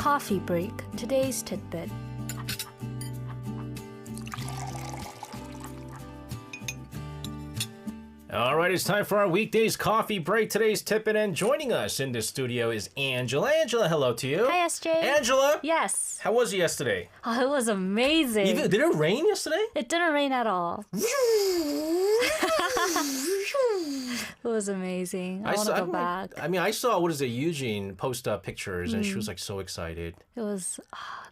Coffee break. Today's tidbit. All right, it's time for our weekdays coffee break. Today's tipping, and joining us in the studio is Angela. Angela, hello to you. Hi, SJ. Angela. Yes. How was it yesterday? Oh, it was amazing. Did it rain yesterday? It didn't rain at all. It was amazing. I want to go back. I saw, Eugene post pictures, and she was like so excited. It was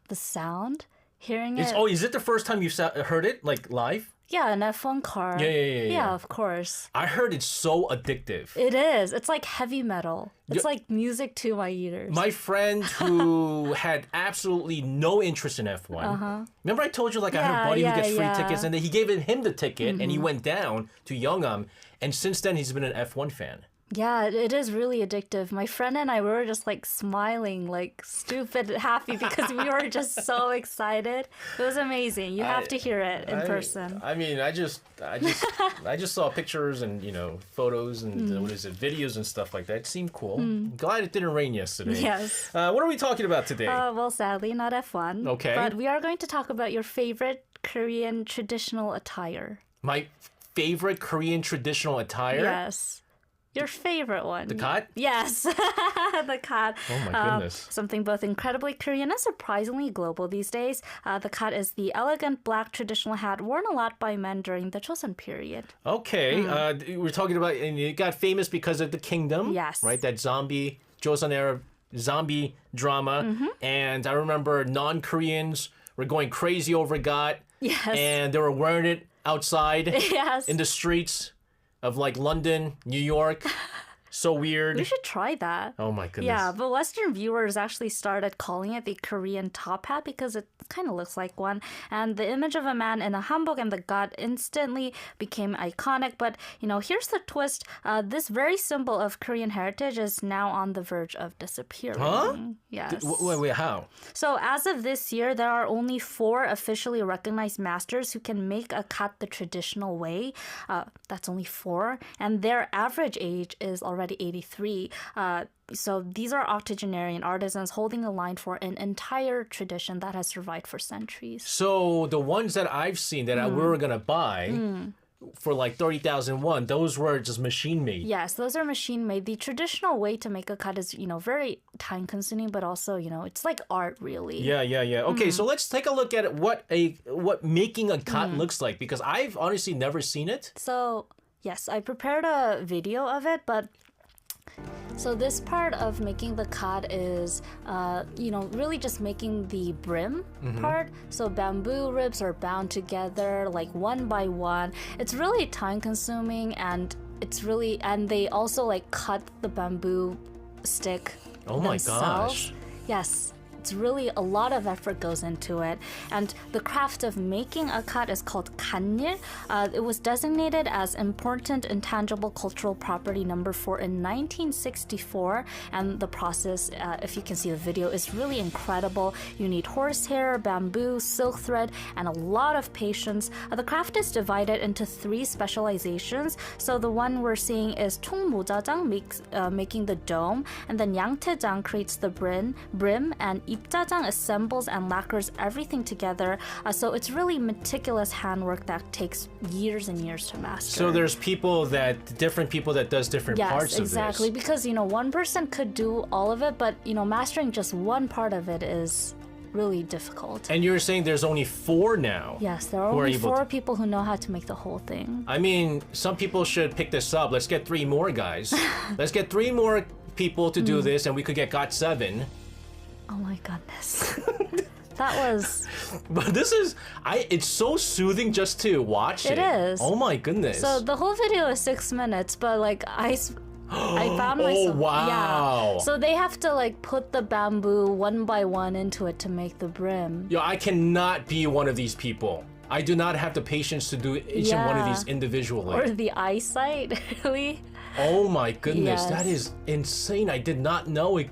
the sound, hearing it. Is it the first time you've heard it, like live? Yeah, an F1 car. Yeah. Yeah, of course. I heard it's so addictive. It is. It's like heavy metal. It's like music to my ears. My friend who had absolutely no interest in F1. Remember I told you I had a buddy who gets free tickets, and then he gave him the ticket and he went down to Yeongam, and since then he's been an F1 fan. Yeah, it is really addictive. My friend and I were just like smiling, like stupid happy because we were just so excited. It was amazing. You have to hear it in person. I just saw pictures and photos and videos and stuff like that. It seemed cool. Glad it didn't rain yesterday. Yes. What are we talking about today? Well, sadly, not F1. Okay. But we are going to talk about your favorite Korean traditional attire. My favorite Korean traditional attire? Yes. Your favorite one. The kat? Yes, the kat. Oh my goodness. Something both incredibly Korean and surprisingly global these days. The kat is the elegant black traditional hat worn a lot by men during the Joseon period. Okay. We're talking about, and it got famous because of The Kingdom. Yes. Right? That Joseon era zombie drama. And I remember non-Koreans were going crazy over gat. Yes. And they were wearing it outside Yes. in the streets of like London, New York. So weird. We should try that. Oh my goodness. Yeah, but Western viewers actually started calling it the Korean top hat because it kind of looks like one. And the image of a man in a hanbok and the gat instantly became iconic. But, here's the twist. This very symbol of Korean heritage is now on the verge of disappearing. Huh? Yes. Wait, how? So as of this year, there are only 4 officially recognized masters who can make a kat the traditional way. That's only 4. And their average age is already 83. So these are octogenarian artisans holding the line for an entire tradition that has survived for centuries. So the ones that I've seen that we were going to buy for like 30,000 won, those were just machine made. Yes, those are machine made. The traditional way to make a kat is, very time consuming, but also, it's like art really. Yeah. Okay, so let's take a look at what making a kat looks like, because I've honestly never seen it. So, yes, I prepared a video of it, but so this part of making the kat is, really just making the brim part. So bamboo ribs are bound together like one by one. It's really time consuming, and they also like cut the bamboo stick themselves. Gosh. Yes. It's really a lot of effort goes into it. And the craft of making a kat is called 간일. It was designated as important intangible cultural property number 4 in 1964. And the process, if you can see the video, is really incredible. You need horsehair, bamboo, silk thread, and a lot of patience. The craft is divided into 3 specializations. So the one we're seeing is 총모자장, making the dome. And then 양태장 creates the brim, and 입자장 assembles and lacquers everything together. So it's really meticulous handwork that takes years and years to master. So there's different people that does different parts of this. Yes, exactly. Because, one person could do all of it, but, mastering just one part of it is really difficult. And you're saying there's only 4 now? Yes, there are only 4 people who know how to make the whole thing. Some people should pick this up. Let's get 3 more guys. Let's get 3 more people to do this, and we could get got 7. Oh my goodness. That was... But it's so soothing just to watch it. It is. Oh my goodness. So the whole video is 6 minutes, but I found myself... Oh wow. Yeah. So they have to put the bamboo one by one into it to make the brim. Yo, I cannot be one of these people. I do not have the patience to do each and one of these individually. Or the eyesight, really. Oh my goodness, Yes. that is insane. I did not know it.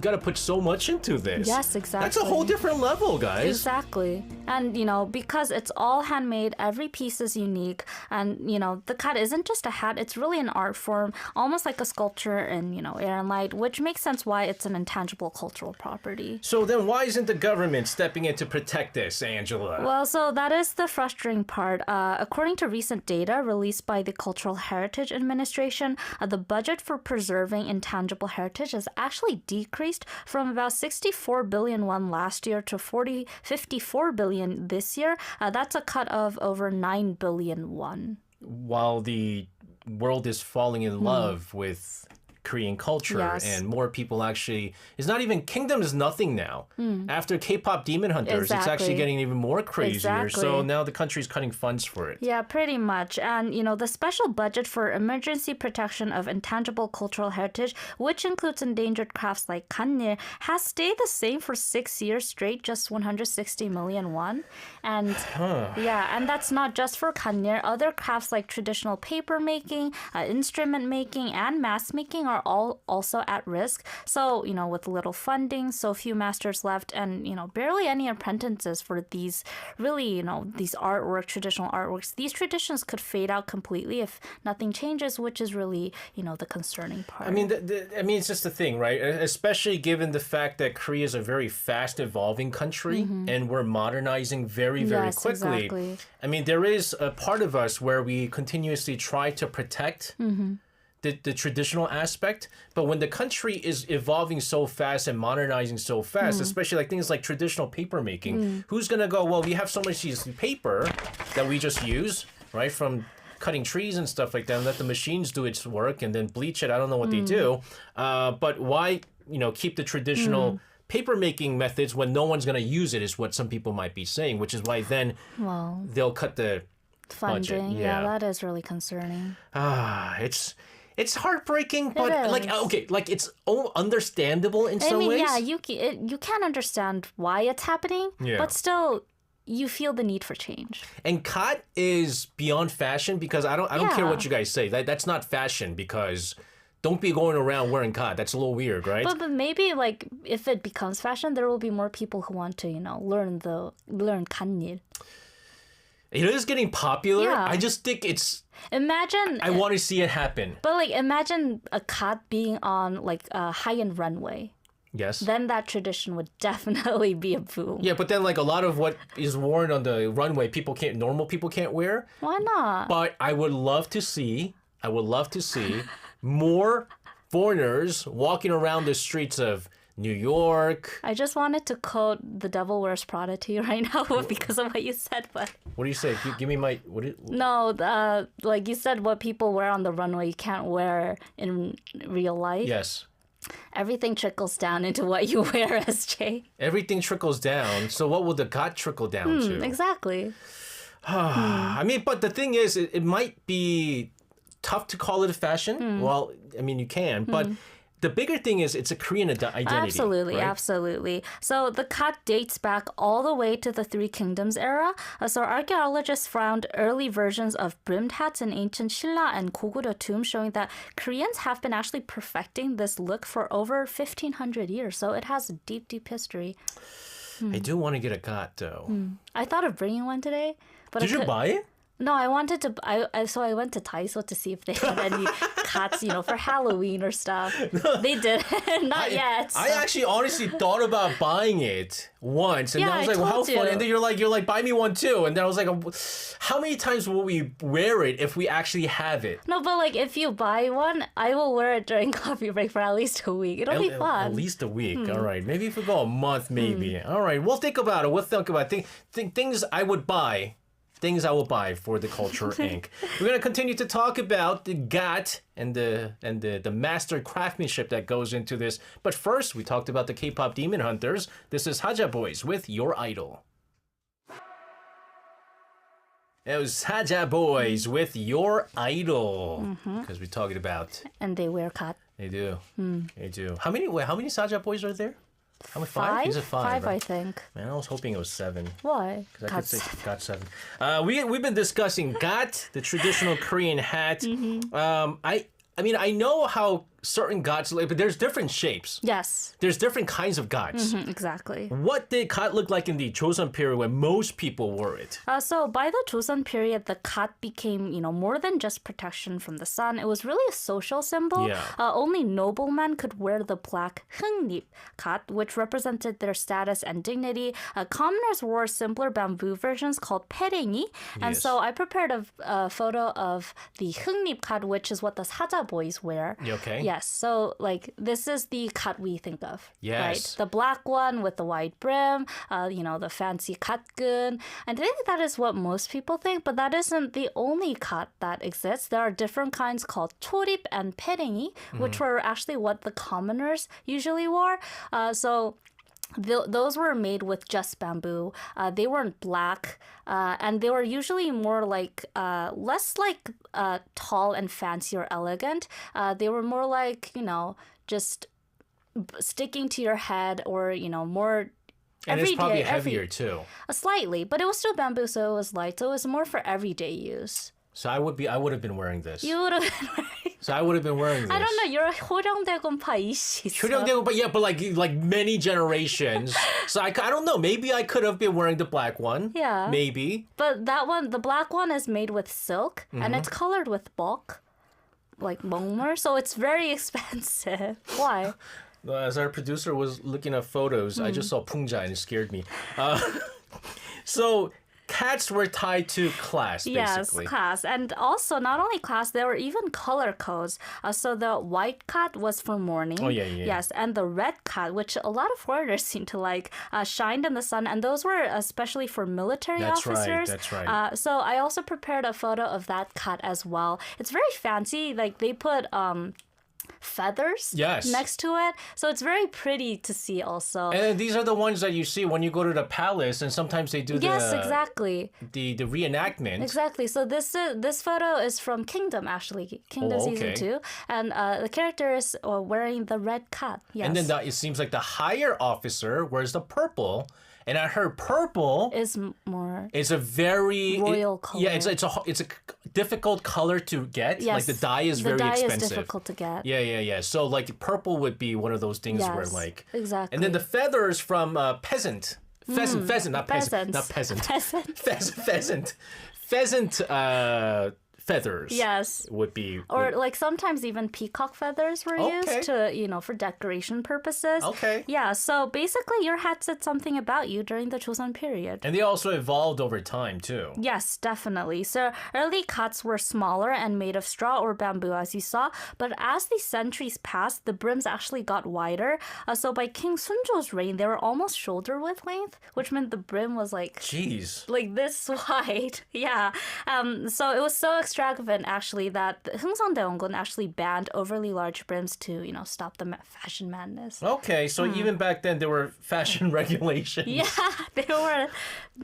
gotta put so much into this. Yes, exactly. That's a whole different level, guys. Exactly. And, because it's all handmade, every piece is unique. And, the kat isn't just a hat, it's really an art form, almost like a sculpture in, air and light, which makes sense why it's an intangible cultural property. So then why isn't the government stepping in to protect this, Angela? Well, so that is the frustrating part. According to recent data released by the Cultural Heritage Administration, the budget for preserving intangible heritage has actually decreased from about 64 billion won last year to 54 billion this year. That's a cut of over 9 billion won. While the world is falling in love with Korean culture, Yes. and more people actually, it's not even, Kingdom is nothing now. After K-pop Demon Hunters, it's actually Exactly. getting even more crazier. Exactly. So now the country's cutting funds for it. Yeah, pretty much. And, the special budget for emergency protection of intangible cultural heritage, which includes endangered crafts like kannil, has stayed the same for 6 years straight, just 160 million won. And and that's not just for kannil. Other crafts like traditional paper making, instrument making, and mask making are all also at risk. So, with little funding, so few masters left, and, barely any apprentices for these really, these traditional artworks, these traditions could fade out completely if nothing changes, which is really, the concerning part. I mean, it's just the thing, right? Especially given the fact that Korea is a very fast evolving country and we're modernizing very, very Yes, quickly. exactly. I mean, there is a part of us where we continuously try to protect the traditional aspect, but when the country is evolving so fast and modernizing so fast, especially like things like traditional paper making, who's gonna go, well, we have so much paper that we just use, right, from cutting trees and stuff like that, and let the machines do its work and then bleach it. I don't know what they do, but why, keep the traditional paper making methods when no one's gonna use it, is what some people might be saying, which is why then they'll cut the budget. Funding, yeah, that is really concerning. It's heartbreaking, but is. it's understandable in some ways. Yeah, you can't understand why it's happening, Yeah. but still, you feel the need for change. And kat is beyond fashion, because I don't care Yeah. what you guys say. That's not fashion, because don't be going around wearing kat. That's a little weird, right? But maybe like if it becomes fashion, there will be more people who want to learn kannil. It is getting popular. Yeah. I just think Imagine. I want to see it happen. But like imagine a kat being on like a high-end runway. Yes. Then that tradition would definitely be a boom. Yeah, but then like a lot of what is worn on the runway, normal people can't wear. Why not? But I would love to see more foreigners walking around the streets of New York. I just wanted to quote The Devil Wears Prada to you right now because of what you said, but What do you say? Give me my no, like you said, what people wear on the runway you can't wear in real life. Yes. Everything trickles down into what you wear, SJ. Everything trickles down. So what will the kat trickle down to? Exactly. I mean, but the thing is, it might be tough to call it a fashion. Well, I mean, you can, but the bigger thing is it's a Korean identity. Absolutely, right? absolutely. So the kat dates back all the way to the Three Kingdoms era. So archaeologists found early versions of brimmed hats in ancient Silla and Goguryeo tombs, showing that Koreans have been actually perfecting this look for over 1,500 years. So it has a deep, deep history. I do want to get a kat, though. I thought of bringing one today. But Did you buy it? No, I wanted to. So I went to Daiso to see if they had any cats, for Halloween or stuff. They didn't, not yet. So. I actually honestly thought about buying it once, and Yeah, then I was I like, "Well, how told fun!" you. And then you're like, "Buy me one too." And then I was like, "How many times will we wear it if we actually have it?" No, but like if you buy one, I will wear it during coffee break for at least a week. It'll be fun. At least a week. All right. Maybe if we go a month, maybe. All right. We'll think about it. We'll think about things I would buy. Things I will buy for the Culture Inc. We're gonna continue to talk about the gat and the master craftsmanship that goes into this. But first, we talked about the K-pop Demon Hunters. This is Haja Boys with Your Idol. It was Haja Boys with Your Idol, because we're talking about. And they wear kat. They do. They do. How many Saja Boys are there? How many? Five? Is it five? Five, right? I think. Man, I was hoping it was 7. Why? I could say got 7. We've been discussing gat, the traditional Korean hat. I mean, I know how certain gods, but there's different shapes. Yes. There's different kinds of gods. Exactly. What did kat look like in the Joseon period when most people wore it? So by the Joseon period, the kat became, more than just protection from the sun. It was really a social symbol. Yeah. Only noblemen could wear the black 흥립 kat, which represented their status and dignity. Commoners wore simpler bamboo versions called perengi. And Yes. so I prepared a photo of the 흥립 kat, which is what the saja boys wear. Okay. Yes. So this is the kat we think of. Yes. Right? The black one with the wide brim, the fancy katgun. And I think that is what most people think, but that isn't the only kat that exists. There are different kinds called chorip and perengi, which were actually what the commoners usually wore. Those were made with just bamboo. They weren't black, and they were usually more less tall and fancy or elegant. They were more just sticking to your head or, more And everyday. it's probably heavier too. Slightly, but it was still bamboo, so it was light. So it was more for everyday use. So I would have been wearing this. You would have been wearing... So I would have been wearing this. I don't know. You're a 호령대군파 이씨. But like many generations. So I don't know. Maybe I could have been wearing the black one. Yeah. Maybe. But that one, the black one is made with silk, and it's colored with bulk, like mongmer, so it's very expensive. Why? As our producer was looking at photos, I just saw Pungja and it scared me. So cats were tied to class, basically. Yes, class. And also, not only class, there were even color codes. So the white cat was for mourning. Oh, yeah. Yes, and the red cat, which a lot of foreigners seem to like, shined in the sun. And those were especially for military officers. That's right. So I also prepared a photo of that cat as well. It's very fancy. Like, they put... feathers next to it, so it's very pretty to see also. And these are the ones that you see when you go to the palace, and sometimes they do exactly the reenactment. Exactly. So this photo is from Kingdom, actually, Kingdom season 2, and the character is wearing the red cat. Yes. And then it seems like the higher officer wears the purple. And I heard purple is more. It's a very royal color. Yeah, it's a difficult color to get. Yes, like the dye is very expensive. The expensive. dye is difficult to get. Yeah. So like purple would be one of those things where like exactly. And then the feathers from pheasant, not peasant. Feathers. Yes. Would be. Or like sometimes even peacock feathers were used to, for decoration purposes. Okay. Yeah, so basically your hat said something about you during the Joseon period. And they also evolved over time too. Yes, definitely. So early kats were smaller and made of straw or bamboo, as you saw. But as the centuries passed, the brims actually got wider. So by King Sunjo's reign, they were almost shoulder width length, which meant the brim was like this wide. Yeah. So it was so extravagant actually that the Hungseondaeongun actually banned overly large brims to stop the fashion madness. Okay, so even back then there were fashion regulations. Yeah, they were.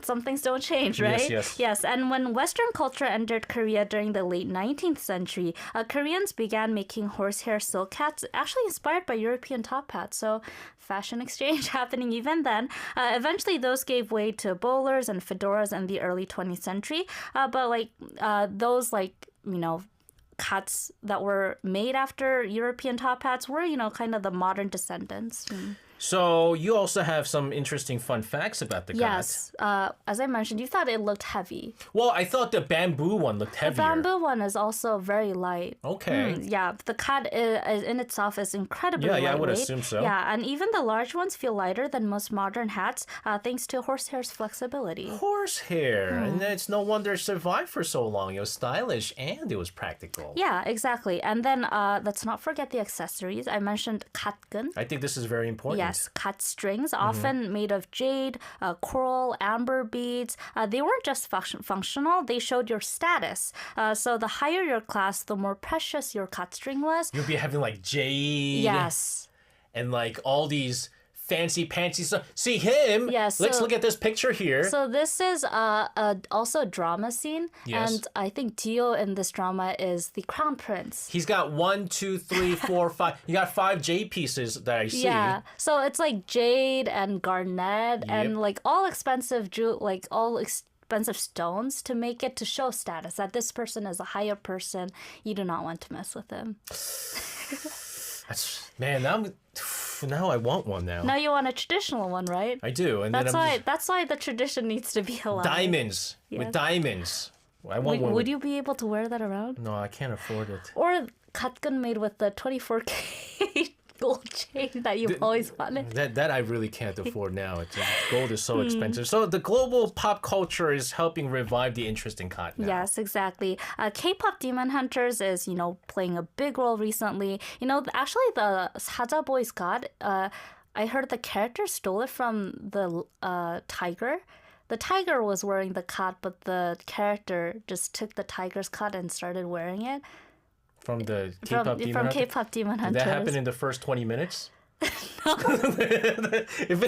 Some things don't change, right? Yes. And when Western culture entered Korea during the late 19th century, Koreans began making horsehair silk hats, actually inspired by European top hats. So fashion exchange happening even then. Eventually, those gave way to bowlers and fedoras in the early 20th century. But those hats that were made after European top hats were, kind of the modern descendants. So you also have some interesting fun facts about the cat. Yes. As I mentioned, you thought it looked heavy. Well, I thought the bamboo one looked heavier. The bamboo one is also very light. Okay. Yeah, the cat in itself is incredibly lightweight. Yeah, I would assume so. Yeah, and even the large ones feel lighter than most modern hats thanks to horsehair's flexibility. Horsehair. And it's no wonder it survived for so long. It was stylish and it was practical. Yeah, exactly. And then let's not forget the accessories. I mentioned katgun. I think this is very important. Yes, cat strings, often made of jade, coral, amber beads. They weren't just functional, they showed your status. So the higher your class, the more precious your cat string was. You'd be having like jade. Yes. And like all these fancy pantsy stuff. See him? Yes. Let's look at this picture here. So this is also a drama scene. Yes. And I think Dio in this drama is the crown prince. He's got 1, 2, 3, 4, 5. You got 5 jade pieces that I see. Yeah. So it's like jade and garnet and like all expensive expensive stones to make it to show status that this person is a higher person. You do not want to mess with him. Man, now I want one now. Now you want a traditional one, right? I do. And That's then why that's why the tradition needs to be alive. diamonds. With Yes. diamonds. I want one. Would you be able to wear that around? No, I can't afford it. Or katgun made with the 24K gold chain that you've always wanted. That I really can't afford now. Gold is so expensive. So the global pop culture is helping revive the interest in khat now. Yes, exactly. K-pop Demon Hunters is, playing a big role recently. Actually, the Saja Boys God, I heard the character stole it from the tiger. The tiger was wearing the khat, but the character just took the tiger's khat and started wearing it. From the K-pop Demon Hunter? K-pop Demon Did Hunters. that happen in the first 20 minutes? If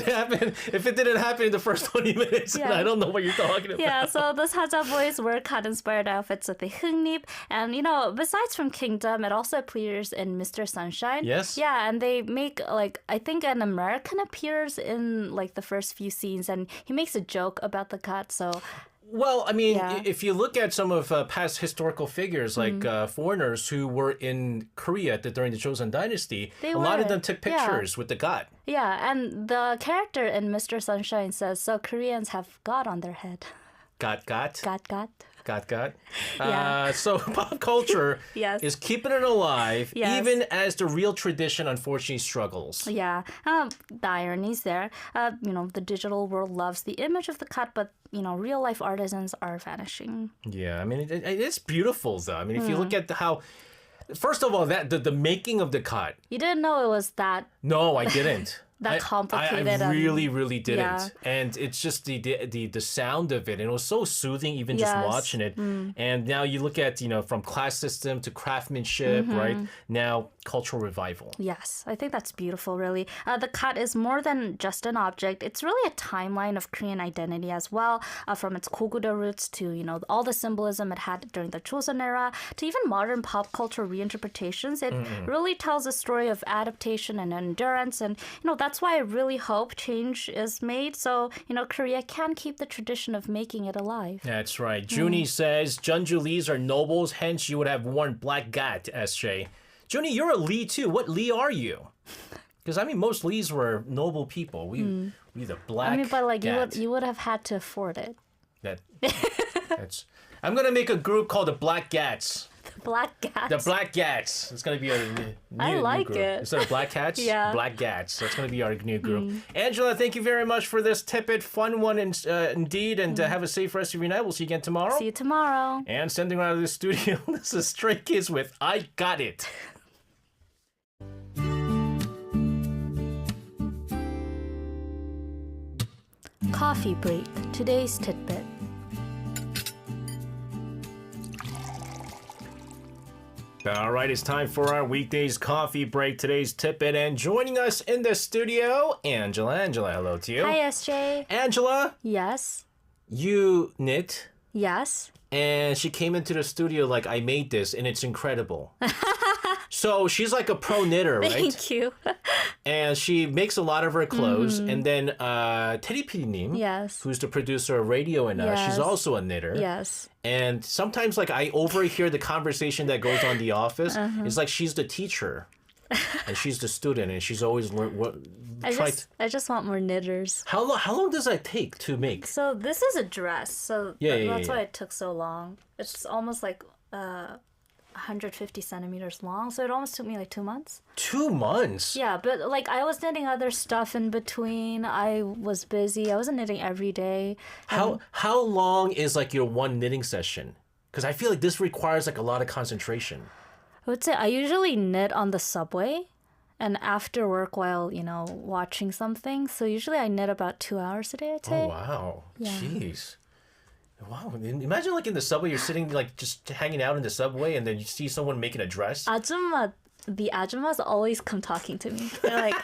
it didn't happen in the first 20 minutes, then Yeah. I don't know what you're talking about. Yeah, so the Saja boys wear cut-inspired outfits with the hungnip. And, besides from Kingdom, it also appears in Mr. Sunshine. Yes. Yeah, and they make, I think an American appears in, the first few scenes. And he makes a joke about the cut, so... Well, I mean, Yeah. if you look at some of past historical figures, like foreigners who were in Korea during the Joseon Dynasty, They a lot of were, them took yeah. pictures with the god. Yeah, and the character in Mr. Sunshine says, so Koreans have God on their head. God. God. Yeah. So pop culture Yes. is keeping it alive, Yes. even as the real tradition unfortunately struggles. Yeah, the irony's there. The digital world loves the image of the cut, but real life artisans are vanishing. Yeah, I mean, it's beautiful though. I mean, if you Hmm. look at how, first of all, that the making of the cut. You didn't know it was that. No, I didn't. That complicated I and- really didn't. Yeah. And it's just the sound of it, and it was so soothing even just Yes. watching it. And now you look at from class system to craftsmanship, right? Now cultural revival. Yes, I think that's beautiful, really. The cut is more than just an object. It's really a timeline of Korean identity as well, from its Koguda roots to, all the symbolism it had during the Joseon era, to even modern pop culture reinterpretations. It really tells a story of adaptation and endurance. And, that's why I really hope change is made so, Korea can keep the tradition of making it alive. That's right. Junie says, Jeonju Lees are nobles, hence you would have worn black gat, SJ. Junie, you're a Lee too. What Lee are you? Because, I mean, most Lees were noble people. We the black But gat. you would have had to afford it. That's. I'm going to make a group called the Black Gats. Black Cats. The Black Gats. It's going to be our new like group. it. Instead of Black Cats, Yeah. Black Gats. That's going to be our new group. Angela, thank you very much for this tidbit. Fun one indeed. And have a safe rest of your night. We'll see you again tomorrow. See you tomorrow. And sending out of the studio, this is Stray Kids with I Got It. Coffee break. Today's tidbit. All right, it's time for our weekdays coffee break. Today's tidbit, and joining us in the studio, Angela. Angela, hello to you. Hi, SJ. Angela, Yes. you knit, Yes. and she came into the studio like, I made this, and it's incredible. So she's like a pro knitter, right? Thank you. And she makes a lot of her clothes. And then Teddy PD님, Yes. who's the producer of Radio and Us, she's Yes. also a knitter. Yes. And sometimes, like, I overhear the conversation that goes on in the office. It's like she's the teacher, and she's the student, and she's always I just want more knitters. How long does that take to make? So this is a dress. So Yeah, that's yeah. why it took so long. It's almost like 150 centimeters long. So it almost took me like 2 months. 2 months. Yeah, but like I was knitting other stuff in between. I was busy. I wasn't knitting every day. How long is like your one knitting session? Because I feel like this requires like a lot of concentration. I would say I usually knit on the subway and after work while, watching something. So usually I knit about 2 hours a day, I'd say. Oh wow, jeez. Wow, imagine like in the subway, you're sitting like just hanging out in the subway, and then you see someone making a dress. The ajumas always come talking to me. They're like,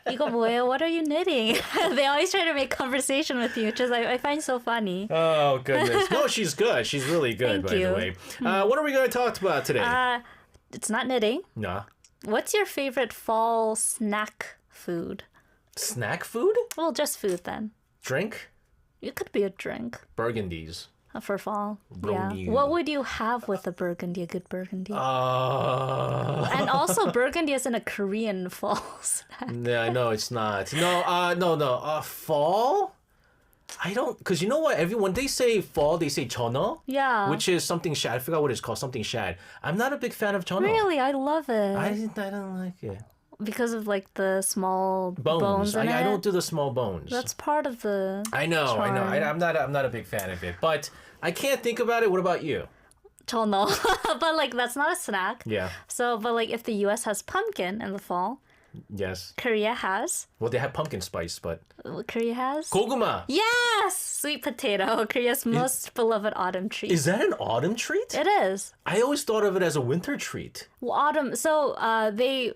"이거 뭐예요? What are you knitting?" They always try to make conversation with you, which is I find so funny. Oh goodness, no, she's good. She's really good, Thank by you. the way. What are we going to talk about today? It's not knitting. Nah, What's your favorite fall snack food? snack food, Well, just food then. drink, It could be a drink. burgundies. for fall. Brownie. Yeah. What would you have with a burgundy, a good burgundy? Uh, And also, burgundy isn't a Korean fall snack. yeah, no, it's not. No. Fall? I don't, because you know what? When they say fall, they say chono. Yeah. Which is something shad. I forgot what it's called. Something shad. I'm not a big fan of chono. Really, I love it. I don't like it. Because of like the small bones in I it. don't do the small bones. That's part of the I know. charm. I'm not a big fan of it. But I can't think about it. What about you? chono. But like that's not a snack. Yeah. So, but like if the US has pumpkin in the fall, Yes. Korea has. Well, they have pumpkin spice, but Korea has. goguma. Yes! Sweet potato, Korea's most beloved autumn treat. Is that an autumn treat? It is. I always thought of it as a winter treat. Well, autumn. So they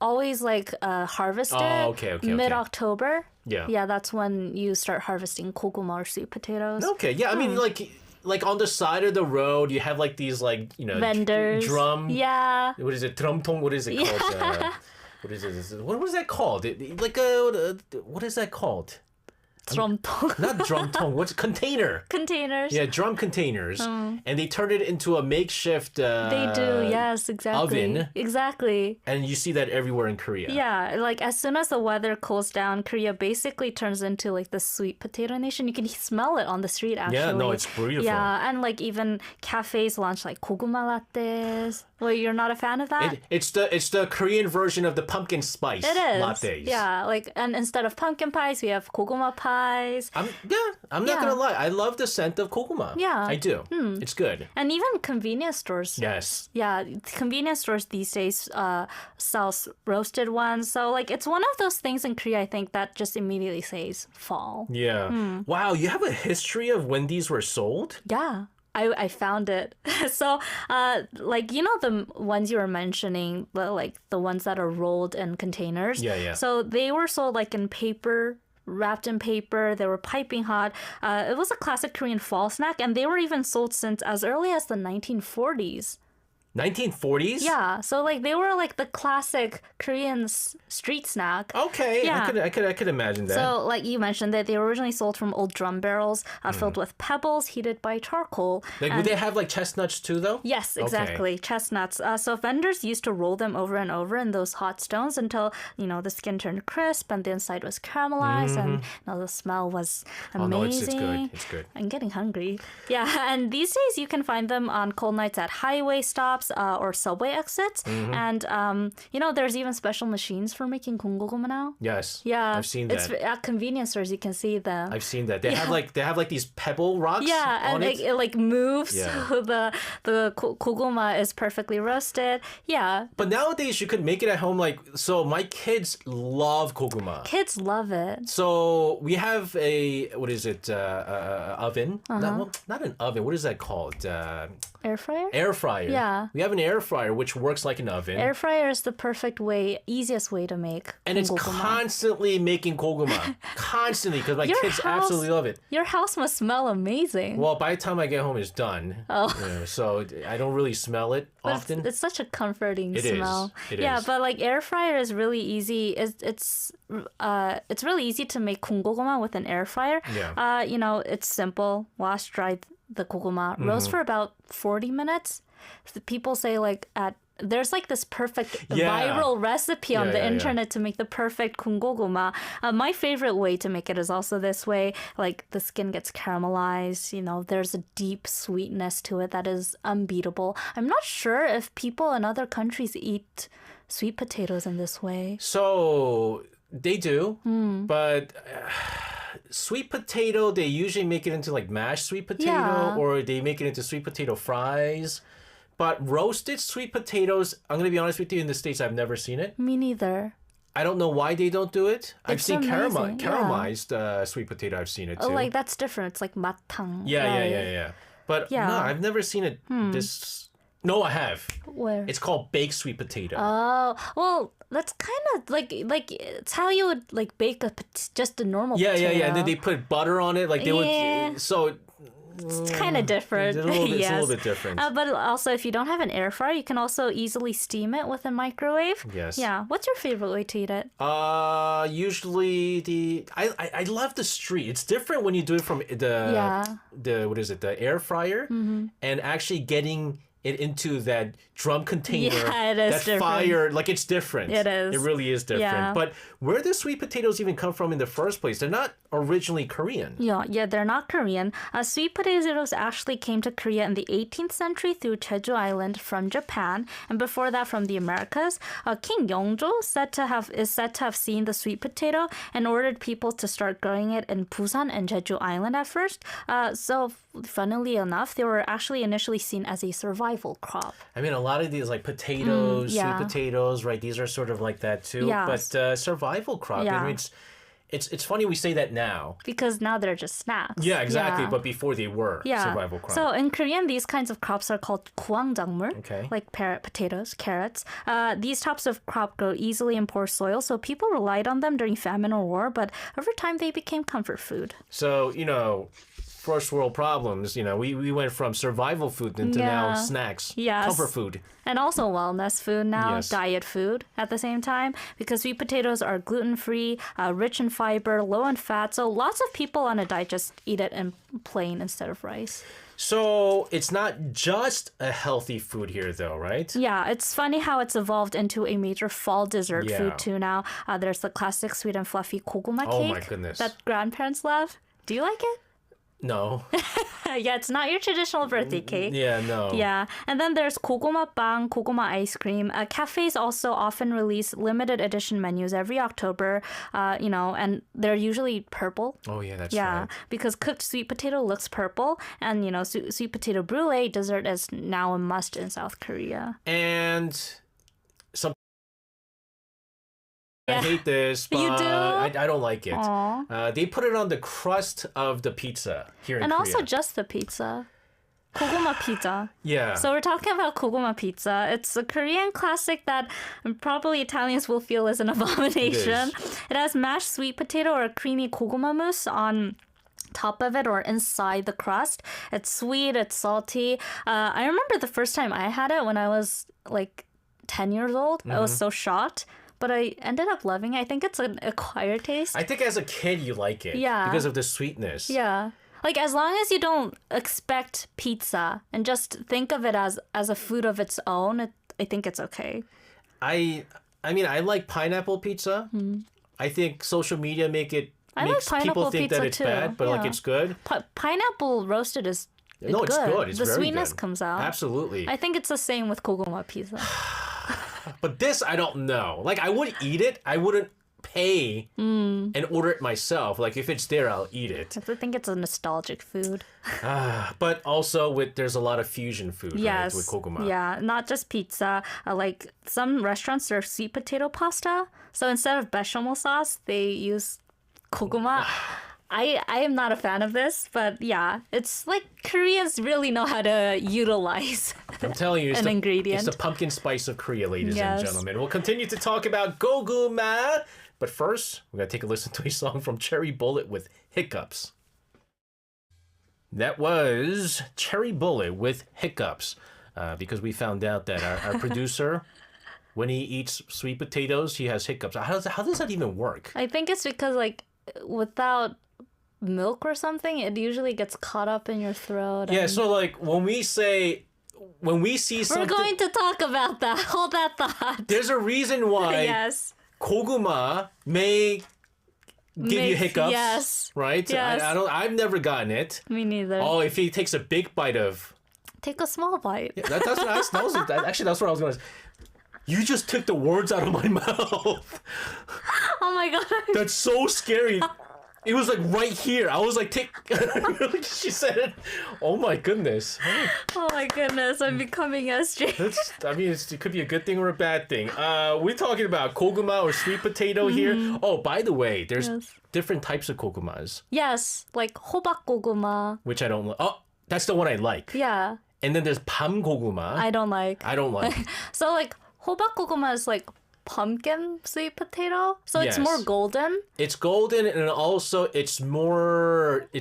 always like harvest it okay. mid-October. Yeah. Yeah, that's when you start harvesting goguma or sweet potatoes. Okay, yeah, I mean, like on the side of the road, you have like these Vendors. drum. Yeah. What is it? Drumtong. What is it called? What is it? What is that called? What is that called? Drumtong. Not drumtong. What's container? Containers. Yeah, drum containers, and they turn it into a makeshift. They do, yes, exactly. Oven. Exactly. And you see that everywhere in Korea. Yeah, like as soon as the weather cools down, Korea basically turns into like the sweet potato nation. You can smell it on the street, actually. Yeah, no, it's beautiful. Yeah, and like even cafes launch like goguma lattes. Well, you're not a fan of that? It's the Korean version of the pumpkin spice It is. lattes. Yeah, like and instead of pumpkin pies, we have goguma pies. I'm not gonna lie. I love the scent of goguma. Yeah. I do. It's good. And even convenience stores. Yes. Yeah, convenience stores these days sell roasted ones. So like it's one of those things in Korea, I think, that just immediately says fall. Yeah. Wow, you have a history of when these were sold? Yeah. I found it. So, like, you know, the ones you were mentioning, like the ones that are rolled in containers. Yeah. So they were sold like in paper, wrapped in paper. They were piping hot. It was a classic Korean fall snack, and they were even sold since as early as the 1940s. 1940s? Yeah, so like they were like the classic Korean street snack. Okay, Yeah. I could imagine that. So, like you mentioned, that they were originally sold from old drum barrels filled with pebbles heated by charcoal. Like, would they have like chestnuts too, though? Yes, exactly. Chestnuts. So vendors used to roll them over and over in those hot stones until, you know, the skin turned crisp and the inside was caramelized and, you know, the smell was amazing. Oh, no, it's good. It's good. I'm getting hungry. Yeah, and these days you can find them on cold nights at highway stops or subway exits. And, you know, there's even special machines for making 군고구마 now. Yes. Yeah. I've seen It's that. at convenience stores, you can see them. I've seen that. They have like these pebble rocks Yeah, on and it. it like moves, Yeah. so the 고구마 is perfectly roasted. Yeah, But nowadays you could make it at home. Like, so my kids love goguma. kids love it. So we have a oven. Not an oven. What is that called? Air fryer? Air fryer. Yeah. We have an air fryer which works like an oven. Air fryer is the perfect way, easiest way to make and it's 군고구마. constantly making goguma. Constantly, because my Your kids house- absolutely love it. Your house must smell amazing. Well, by the time I get home, it's done. Oh. Yeah, so I don't really smell it But often. It's such a comforting It is. smell. It yeah, is. but like air fryer is really easy. It's really easy to make 군고구마 with an air fryer. Yeah. You know, it's simple. Wash, dry the 고구마, roast for about 40 minutes. So people say like there's like this perfect Yeah. viral recipe on Yeah, the yeah, yeah. internet to make the perfect 군고구마. My favorite way to make it is also this way. Like the skin gets caramelized, you know, there's a deep sweetness to it that is unbeatable. I'm not sure if people in other countries eat sweet potatoes in this way. So they do, but sweet potato, they usually make it into like mashed sweet potato, Yeah. or they make it into sweet potato fries. But roasted sweet potatoes, I'm going to be honest with you, in the States, I've never seen it. Me neither. I don't know why they don't do it. I've It's seen amazing, yeah. caramelized sweet potato. I've seen it too. Oh, like that's different. It's like matang. yeah. right? But Yeah. no, I've never seen it this. No, I have. Where? It's called baked sweet potato. Oh, well, that's kind of like it's how you would like bake just a normal yeah. potato. And then they put butter on it. Like they Yeah. would. So it's kind of different. It's a little bit different. But also, if you don't have an air fryer, you can also easily steam it with a microwave. Yes. Yeah. What's your favorite way to eat it? Usually I love the street. It's different when you do it from the what is it, the air fryer, and actually getting it into that drum container. Yeah, it is that different. fire, like it's different. It is. It really is different. Yeah. But where do sweet potatoes even come from in the first place? They're not originally Korean. Yeah, they're not Korean. Sweet potatoes actually came to Korea in the 18th century through Jeju Island from Japan, and before that from the Americas. King Yeongjo is said to have seen the sweet potato and ordered people to start growing it in Busan and Jeju Island at first. So funnily enough, they were actually initially seen as a survival crop. I mean, a lot of these like potatoes, yeah. sweet potatoes, right? These are sort of like that too. Yes. But survival crop. Yeah. I mean, it's funny we say that now. Because now they're just snacks. Yeah, exactly. Yeah. But before they were survival crops. So in Korean, these kinds of crops are called 구황작물, Okay. like potatoes, carrots. These types of crop grow easily in poor soil, so people relied on them during famine or war, but over time they became comfort food. So, first world problems, we went from survival food into now snacks, Yes. comfort food. And also wellness food now, Yes. diet food at the same time, because sweet potatoes are gluten-free, rich in fiber, low in fat, so lots of people on a diet just eat it in plain instead of rice. So it's not just a healthy food here though, right? Yeah, it's funny how it's evolved into a major fall dessert Yeah. food too now. There's the classic sweet and fluffy 고구마 Oh cake my goodness. that grandparents love. Do you like it? No. Yeah, it's not your traditional birthday cake. Yeah, no. Yeah, and then there's 고구마 빵, 고구마 ice cream. Cafes also often release limited edition menus every October, and they're usually purple. Oh yeah, that's Yeah, right. because cooked sweet potato looks purple, and sweet potato brulee dessert is now a must in South Korea. And some I Yeah. hate this, but You do? I don't like it. Aw. They put it on the crust of the pizza here in And Korea. also just the pizza. 고구마 pizza. yeah. So we're talking about 고구마 pizza. It's a Korean classic that probably Italians will feel is an abomination. It has mashed sweet potato or a creamy 고구마 mousse on top of it or inside the crust. It's sweet, it's salty. I remember the first time I had it when I was like 10 years old. I was so shocked. But I ended up loving it. I think it's an acquired taste. I think as a kid you like it. Yeah. Because of the sweetness. Yeah. Like as long as you don't expect pizza and just think of it as a food of its own, I think it's okay. I mean I like pineapple pizza. I think social media makes like pineapple people think that pizza it's too. bad, but like Yeah. it's good. Pineapple roasted is No, it's good. It's the very sweetness good. comes out. Absolutely. I think it's the same with 고구마 pizza. But this, I don't know. Like, I would eat it. I wouldn't pay and order it myself. Like, if it's there, I'll eat it. I think it's a nostalgic food. But also, there's a lot of fusion food, right, with kokuma. Yeah, not just pizza. Like some restaurants serve sweet potato pasta. So instead of bechamel sauce, they use 고구마. I am not a fan of this, but yeah, it's like Koreans really know how to utilize I'm telling you, it's an ingredient. It's the pumpkin spice of Korea, ladies Yes. and gentlemen. We'll continue to talk about goguma, but first, we're going to take a listen to a song from Cherry Bullet with Hiccups. That was Cherry Bullet with Hiccups, because we found out that our producer, when he eats sweet potatoes, he has hiccups. How does that even work? I think it's because like without milk or something, it usually gets caught up in your throat. Yeah, and- so like when we see We're something, going to talk about that. Hold that thought. there's a reason why Yes. koguma may give you hiccups. Yes. Right? Yes. I've never gotten it. Me neither. Oh, if he takes a big bite of Take a small bite. that's what that's what I was going to say. You just took the words out of my mouth. Oh my god. That's so scary. It was like right here. I was like, she said it. Oh my goodness. Oh my goodness, I'm becoming SJ. It could be a good thing or a bad thing. We're talking about koguma or sweet potato here. Oh, by the way, there's Yes. different types of kogumas, Yes, like 호박 고구마. which I don't. Oh, that's the one I like. Yeah, And then there's 밤 koguma. I don't like. I don't like. So like 호박 고구마 is like pumpkin sweet potato. So it's Yes. more golden. It's golden and also it's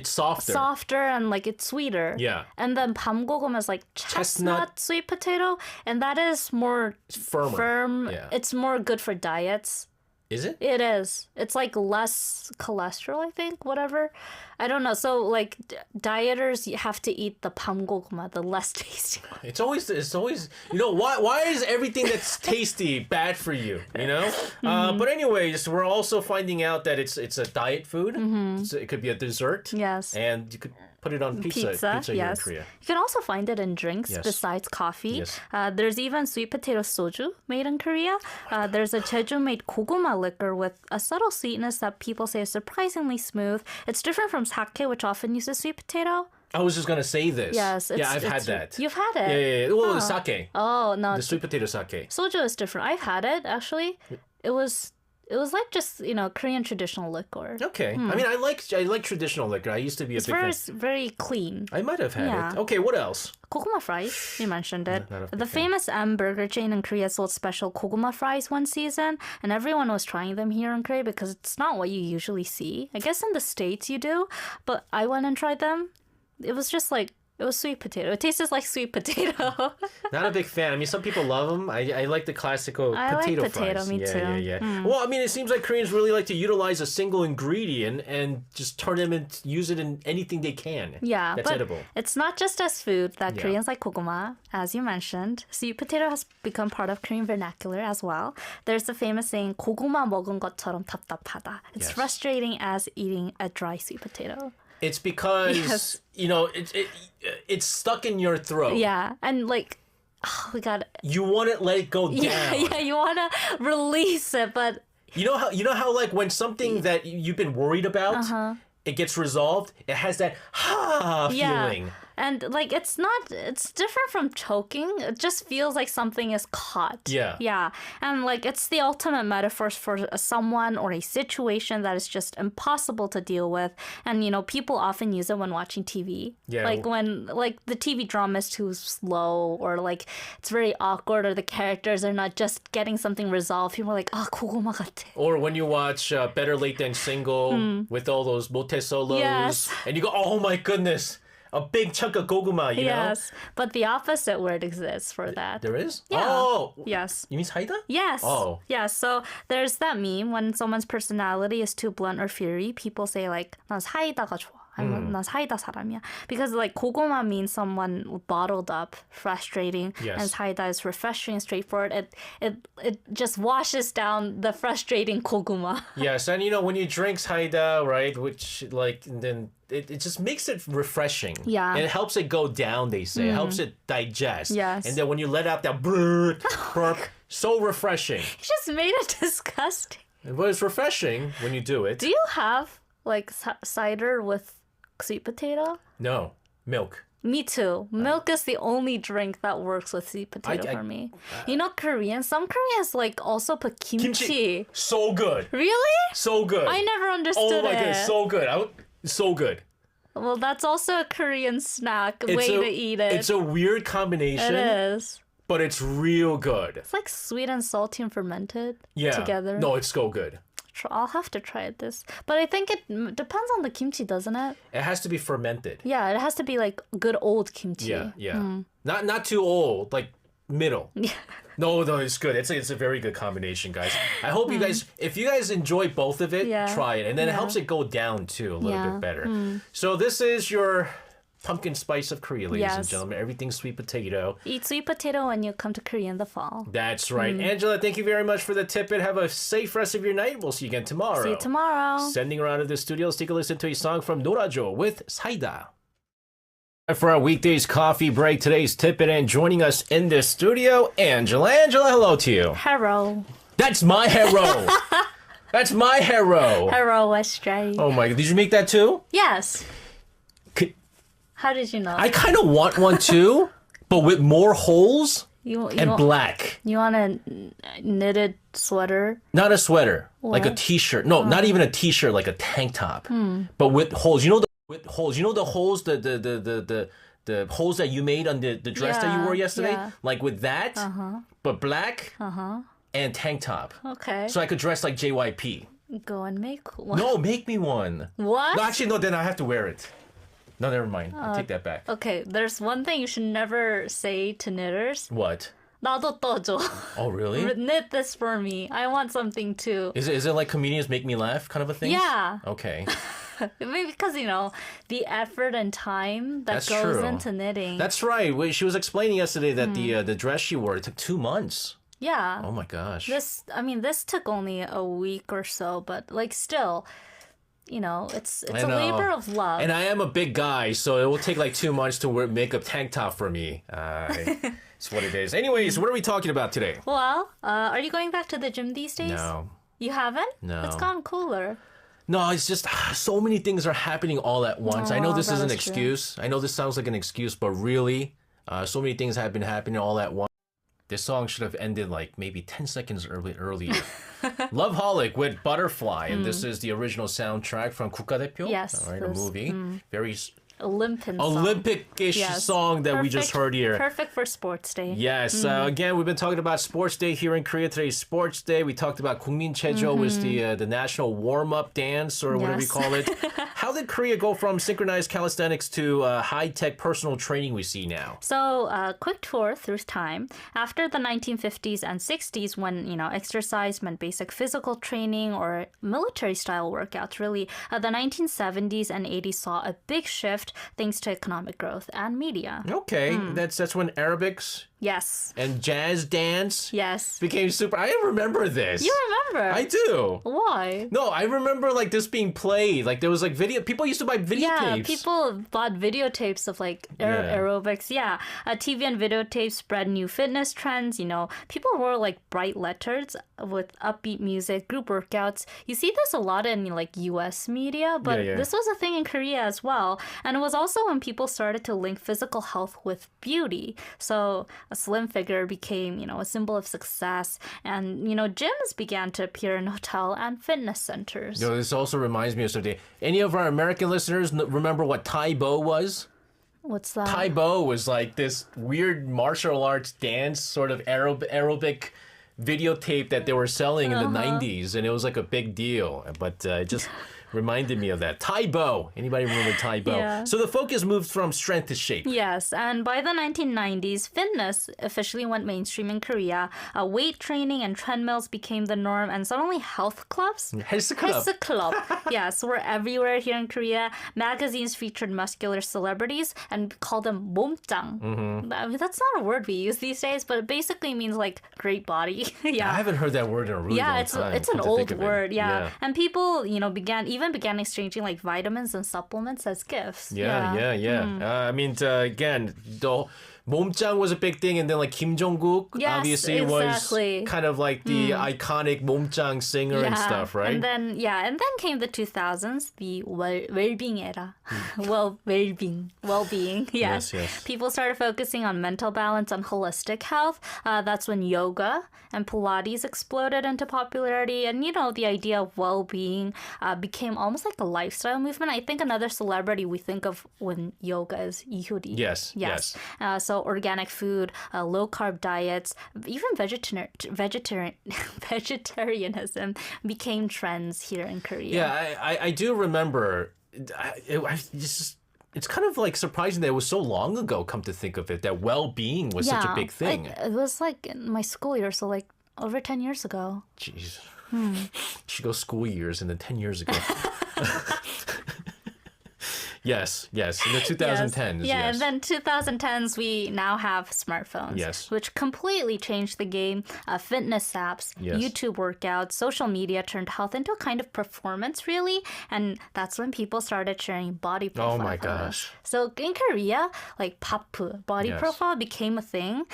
softer. Softer and like it's sweeter. Yeah. And then 밤고구마 is like chestnut sweet potato. And that is more Firmer. firm. Yeah. It's more good for diets. Is it? It is. It's like less cholesterol, I think, whatever. I don't know. So like dieters, you have to eat the 밤고구마, the less tasty one. It's always, why is everything that's tasty bad for you, But anyways, we're also finding out that it's a diet food. It could be a dessert. Yes. And you could put it on pizza here in yes. Korea. You can also find it in drinks Yes. besides coffee. Yes. There's even sweet potato soju made in Korea. There's a Jeju-made 고구마 liquor with a subtle sweetness that people say is surprisingly smooth. It's different from sake, which often uses sweet potato. I was just going to say this. Yes. Yeah, I've had that. You've had it? Yeah. Well, the sake. Oh, no. The sweet potato sake. Soju is different. I've had it, actually. It was like just, Korean traditional liquor. Okay. I mean, I like traditional liquor. I used to be a It's big fan. very clean. I might have had Yeah. it. Okay, what else? Goguma fries, you mentioned it. Not a big The fan. famous M burger chain in Korea sold special goguma fries one season, and everyone was trying them here in Korea because it's not what you usually see. I guess in the States you do, but I went and tried them. It was just like, it was sweet potato. It tasted like sweet potato. Not a big fan. I mean, some people love them. I like the classical I like potato potato, fries. me yeah, too. Yeah. Well, I mean, it seems like Koreans really like to utilize a single ingredient and just turn them and use it in anything they can. Yeah, That's but edible. it's not just as food that Yeah. Koreans like goguma. As you mentioned, sweet potato has become part of Korean vernacular as well. There's the famous saying, 고구마 먹은 것처럼 답답하다. It's Yes. frustrating as eating a dry sweet potato. It's because, Yes. it's stuck in your throat. Yeah, and like, oh, we got You want to let it go down. yeah. You want to release it, but You know how like when something that you've been worried about, it gets resolved, it has that yeah, feeling. and like it's different from choking. It just feels like something is caught. Yeah. And like it's the ultimate metaphor for someone or a situation that is just impossible to deal with. And people often use it when watching TV. Yeah. Like when the TV drama is too slow, or like it's very awkward, or the characters are not just getting something resolved. People are like, 고구마 같아. Or when you watch Better Late Than Single with all those mote solos, Yes. and you go, oh my goodness, a big chunk of goguma, you know? Yes, but the opposite word exists for that. There is? Yeah. Oh! Yes. You mean 사이다? Yes. Oh. Yeah, so there's that meme when someone's personality is too blunt or fiery, people say like, 난 사이다가 좋아. 난 사이다 사람이야. Because like 고구마 means someone bottled up, frustrating, Yes. and 사이다 is refreshing, straightforward. It just washes down the frustrating 고구마. Yes, and when you drink 사이다, right, which then it just makes it refreshing. Yeah. And it helps it go down, they say. It helps it digest. Yes. And then when you let out that burp, so refreshing. You just made it disgusting. But it's refreshing when you do it. Do you have like cider with sweet potato? No, milk. Me too. Milk is the only drink that works with sweet potato for me. Some Koreans like also put kimchi. So good. Really? So good. I never understood Oh my it. goodness, so good. So good. Well, that's also a Korean snack way to eat it. It's a weird combination, It is. but it's real good. It's like sweet and salty and fermented Yeah. together. No, it's so good. I'll have to try this. But I think it depends on the kimchi, doesn't it? It has to be fermented. Yeah, it has to be like good old kimchi. Yeah. Not too old, like middle. No, it's good. It's a very good combination, guys. I hope you guys, if you guys enjoy both of it, Yeah. try it. And then it Yeah. helps it go down too a little Yeah. bit better. So this is your pumpkin spice of Korea, ladies and Yes. gentlemen. Everything sweet potato. Eat sweet potato when you come to Korea in the fall. That's right. Angela, thank you very much for the tip and have a safe rest of your night. We'll see you again tomorrow. See you tomorrow. Sending around to the studio, let's take a listen to a song from Norajo with 사이다. For our weekdays coffee break, today's Tippin' and joining us in the studio, Angela. Angela, hello to you. Hero. That's my hero. That's my hero. Hero Westray. Oh my god, did you make that too? Yes. Could- How did you know? I kind of want one too, but with more holes you and want, black. You want a knitted sweater? Not a sweater, like a What? t-shirt. No, not even a t-shirt, like a tank top. But with holes. With holes. You know the holes, the holes that you made on the dress that you Yeah, wore yesterday? yeah. Like with that, but black. and tank top. Okay. So I could dress like JYP. Go and make one. No, make me one. What? No, actually, no, then I have to wear it. No, never mind. I take that back. Okay, there's one thing you should never say to knitters. What? 나도 떠줘. Oh, really? Knit this for me. I want something too. Is it like comedians make me laugh kind of a thing? Yeah. Okay. Maybe because, the effort and time that That's goes true. into knitting. That's right. She was explaining yesterday that the dress she wore, it took 2 months. Yeah. Oh my gosh. This took only a week or so, but still, it's a labor of love. And I am a big guy, so it will take like 2 months to make a tank top for me. It's what it is. Anyways, what are we talking about today? Well, are you going back to the gym these days? No. You haven't? No. It's gone cooler. No, it's just so many things are happening all at once. I know this is an that is true. excuse. I know this sounds like an excuse, but really, so many things have been happening all at once. This song should have ended like maybe 10 seconds earlier. Loveholic with Butterfly, and this is the original soundtrack from 국가대표. Yes, All right, a movie. Very Olympic-ish song that we just heard here. Perfect for sports day. Yes. Again, we've been talking about Sports Day here in Korea. Today's Sports Day. We talked about 국민체조, was the national warm-up dance or whatever you call it. How did Korea go from synchronized calisthenics to high-tech personal training we see now? So, quick tour through time. After the 1950s and 60s, when exercise meant basic physical training or military-style workouts, really, the 1970s and 80s saw a big shift thanks to economic growth and media. Okay, that's when aerobics Yes. and jazz dance Yes. became super. I remember this. You remember? I do. Why? No, I remember like this being played. Like there was like video. People used to buy videotapes. Yeah, people bought videotapes of aerobics. Yeah, TV and videotapes spread new fitness trends. People wore like bright letters with upbeat music, group workouts. You see this a lot in U.S. media, but this was a thing in Korea as well. And it was also when people started to link physical health with beauty. So a slim figure became, a symbol of success. And, gyms began to appear in hotel and fitness centers. This also reminds me of something. Any of our American listeners remember what Tai Bo was? What's that? Tai Bo was like this weird martial arts dance, sort of aerobic videotape that they were selling in the 90s. And it was like a big deal. But it just reminded me of that. Tai Bo. Anybody remember Tai Bo? Yeah. So the focus moved from strength to shape. Yes, and by the 1990s, fitness officially went mainstream in Korea. Weight training and treadmills became the norm, and suddenly health clubs? 헬스클럽. Yes, were everywhere here in Korea. Magazines featured muscular celebrities and called them 몸짱. I mean, that's not a word we use these days, but it basically means great body. Yeah. I haven't heard that word in a really long time. It's an come to old think of it. word, yeah. And people, began exchanging vitamins and supplements as gifts. Yeah. I mean, again, the 몸짱 was a big thing, and then Kim Jong-kook obviously was kind of like the iconic 몸짱 singer and stuff, right? And then came the 2000s, the well-being era. Well-being, yes. People started focusing on mental balance and holistic health. That's when yoga and Pilates exploded into popularity. And, the idea of well-being became almost like a lifestyle movement. I think another celebrity we think of when yoga is Lee Hyori. Yes. So organic food, low-carb diets, even vegetarianism became trends here in Korea. Yeah, I do remember. It's kind of surprising that it was so long ago, come to think of it, that well-being was such a big thing. It was in my school year, so over 10 years ago. Jeez. She goes school years and then 10 years ago. Yes, in the 2010s. Yeah, and then 2010s, we now have smartphones, which completely changed the game. Fitness apps, YouTube workouts, social media turned health into a kind of performance, really. And that's when people started sharing body profile. Oh my gosh. So in Korea, papu, body profile became a thing.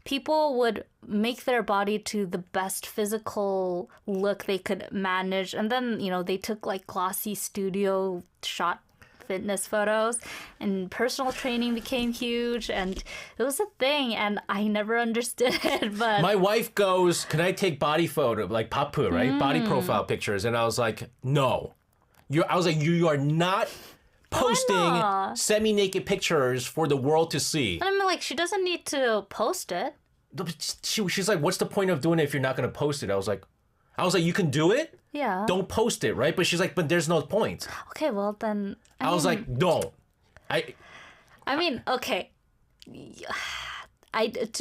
People would make their body to the best physical look they could manage. And then, they took glossy studio shot fitness photos, and personal training became huge, and it was a thing, and I never understood it. But my wife goes, "Can I take body photo, papu, right? Body profile pictures?" And I was like, "No." You are not posting semi-naked pictures for the world to see. I mean, she doesn't need to post it. she's like, what's the point of doing it if you're not going to post it? I was like, you can do it. Yeah. Don't post it, right? But she's like, but there's no point. Okay, well then. I was like, don't. I mean, okay.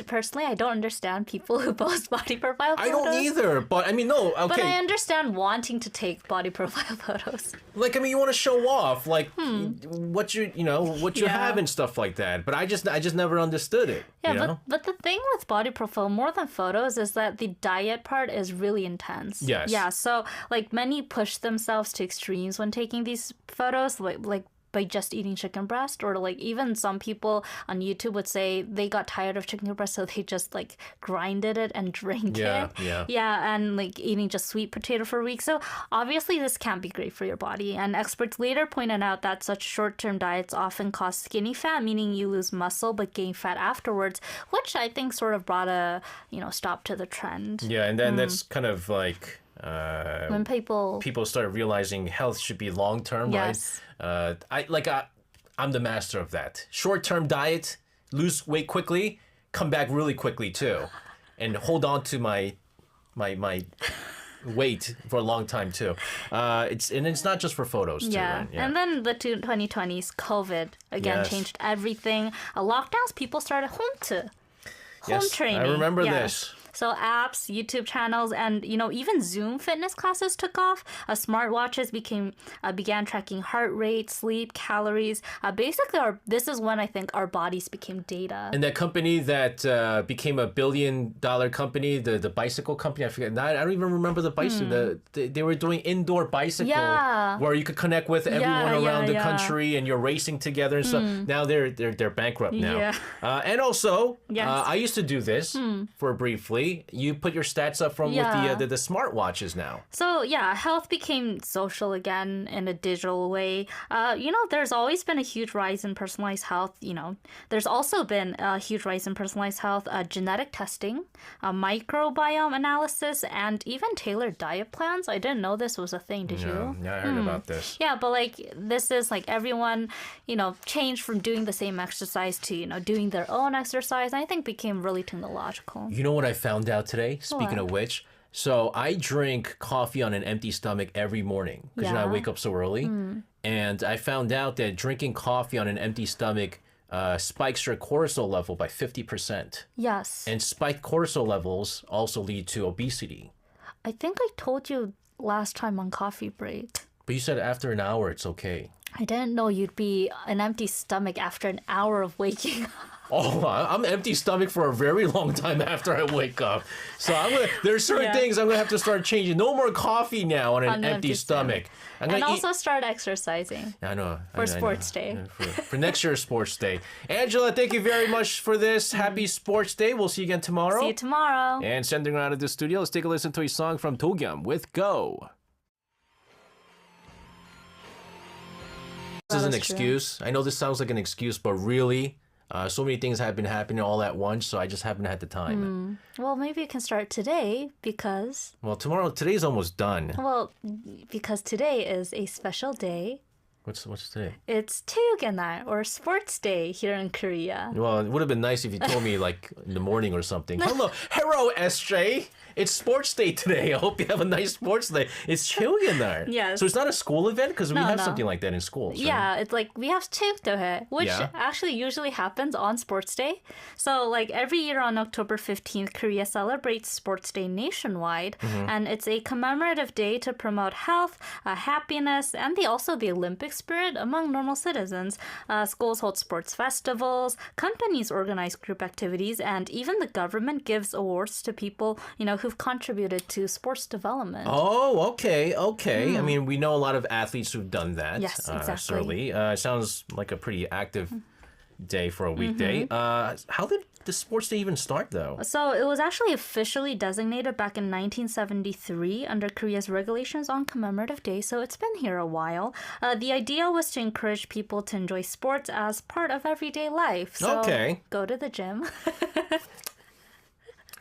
Personally, I don't understand people who post body profile photos. I don't either, but I mean, no, okay. But I understand wanting to take body profile photos. Like, I mean, you want to show off, like, what you have and stuff like that. But I just never understood it. Yeah, you know? but the thing with body profile, more than photos, is that the diet part is really intense. Yes. Yeah, so, like, many push themselves to extremes when taking these photos, like by just eating chicken breast, or like even some people on YouTube would say they got tired of chicken breast, so they just like grinded it and drank it. Yeah, and like eating just sweet potato for a week. So obviously this can't be great for your body. And experts later pointed out that such short-term diets often cause skinny fat, meaning you lose muscle but gain fat afterwards, which I think sort of brought a stop to the trend. Yeah, and then that's kind of like when people start realizing health should be long term, yes. right? I'm the master of that. Short term diet, lose weight quickly, come back really quickly too, and hold on to my weight for a long time too. It's not just for photos too. Yeah. Right? Yeah. And then the 2020s, COVID again changed everything. Lockdowns, people started home training. I remember this. So apps, YouTube channels, and even Zoom fitness classes took off. Smartwatches began tracking heart rate, sleep, calories. Basically, this is when I think our bodies became data. And that company that became $1 billion company, the bicycle company, I forget. I don't even remember the bicycle. They were doing indoor bicycle where you could connect with everyone around the country, and you're racing together. And so now they're bankrupt now. Yeah. And also, I used to do this for briefly. You put your stats up from with the smartwatches now. So health became social again in a digital way. There's always been a huge rise in personalized health. There's also been a huge rise in personalized health, genetic testing, microbiome analysis, and even tailored diet plans. I didn't know this was a thing. Did you? Yeah, I heard about this. Yeah, but this is everyone, changed from doing the same exercise to, doing their own exercise. I think became really technological. You know what I found out today? Speaking of which, so I drink coffee on an empty stomach every morning because I wake up so early. And I found out that drinking coffee on an empty stomach spikes your cortisol level by 50%. Yes. And spiked cortisol levels also lead to obesity. I think I told you last time on Coffee Break. But you said after an hour, it's okay. I didn't know you'd be an empty stomach after an hour of waking up. Oh, I'm empty stomach for a very long time after I wake up. So there's certain things I'm going to have to start changing. No more coffee now on an empty stomach. And also start exercising. I know. For Sports Day. For next year's Sports Day. Angela, thank you very much for this. Happy Sports Day. We'll see you again tomorrow. See you tomorrow. And sending her out of the studio, let's take a listen to a song from Dogyam with Go. This is an excuse. I know this sounds like an excuse, but really, so many things have been happening all at once, so I just haven't had the time. Well, maybe you can start today because... Well, today's almost done. Well, because today is a special day. What's today? It's 체육의 or Sports Day here in Korea. Well, it would have been nice if you told me in the morning or something. Hello, SJ. It's Sports Day today. I hope you have a nice sports day. It's 체육의 Yes. So it's not a school event? Because we have something like that in schools. Right? Yeah, it's we have 체육대회, which actually usually happens on Sports Day. So every year on October 15th, Korea celebrates Sports Day nationwide. And it's a commemorative day to promote health, happiness, and also the Olympic spirit among normal citizens. Schools hold sports festivals, companies organize group activities, and even the government gives awards to people, who've contributed to sports development. Oh, okay. I mean, we know a lot of athletes who've done that. Yes, exactly. Certainly. It sounds like a pretty active day for a weekday. How did the sports day even start, though? So it was actually officially designated back in 1973 under Korea's regulations on commemorative day, so it's been here a while. The idea was to encourage people to enjoy sports as part of everyday life. So go to the gym.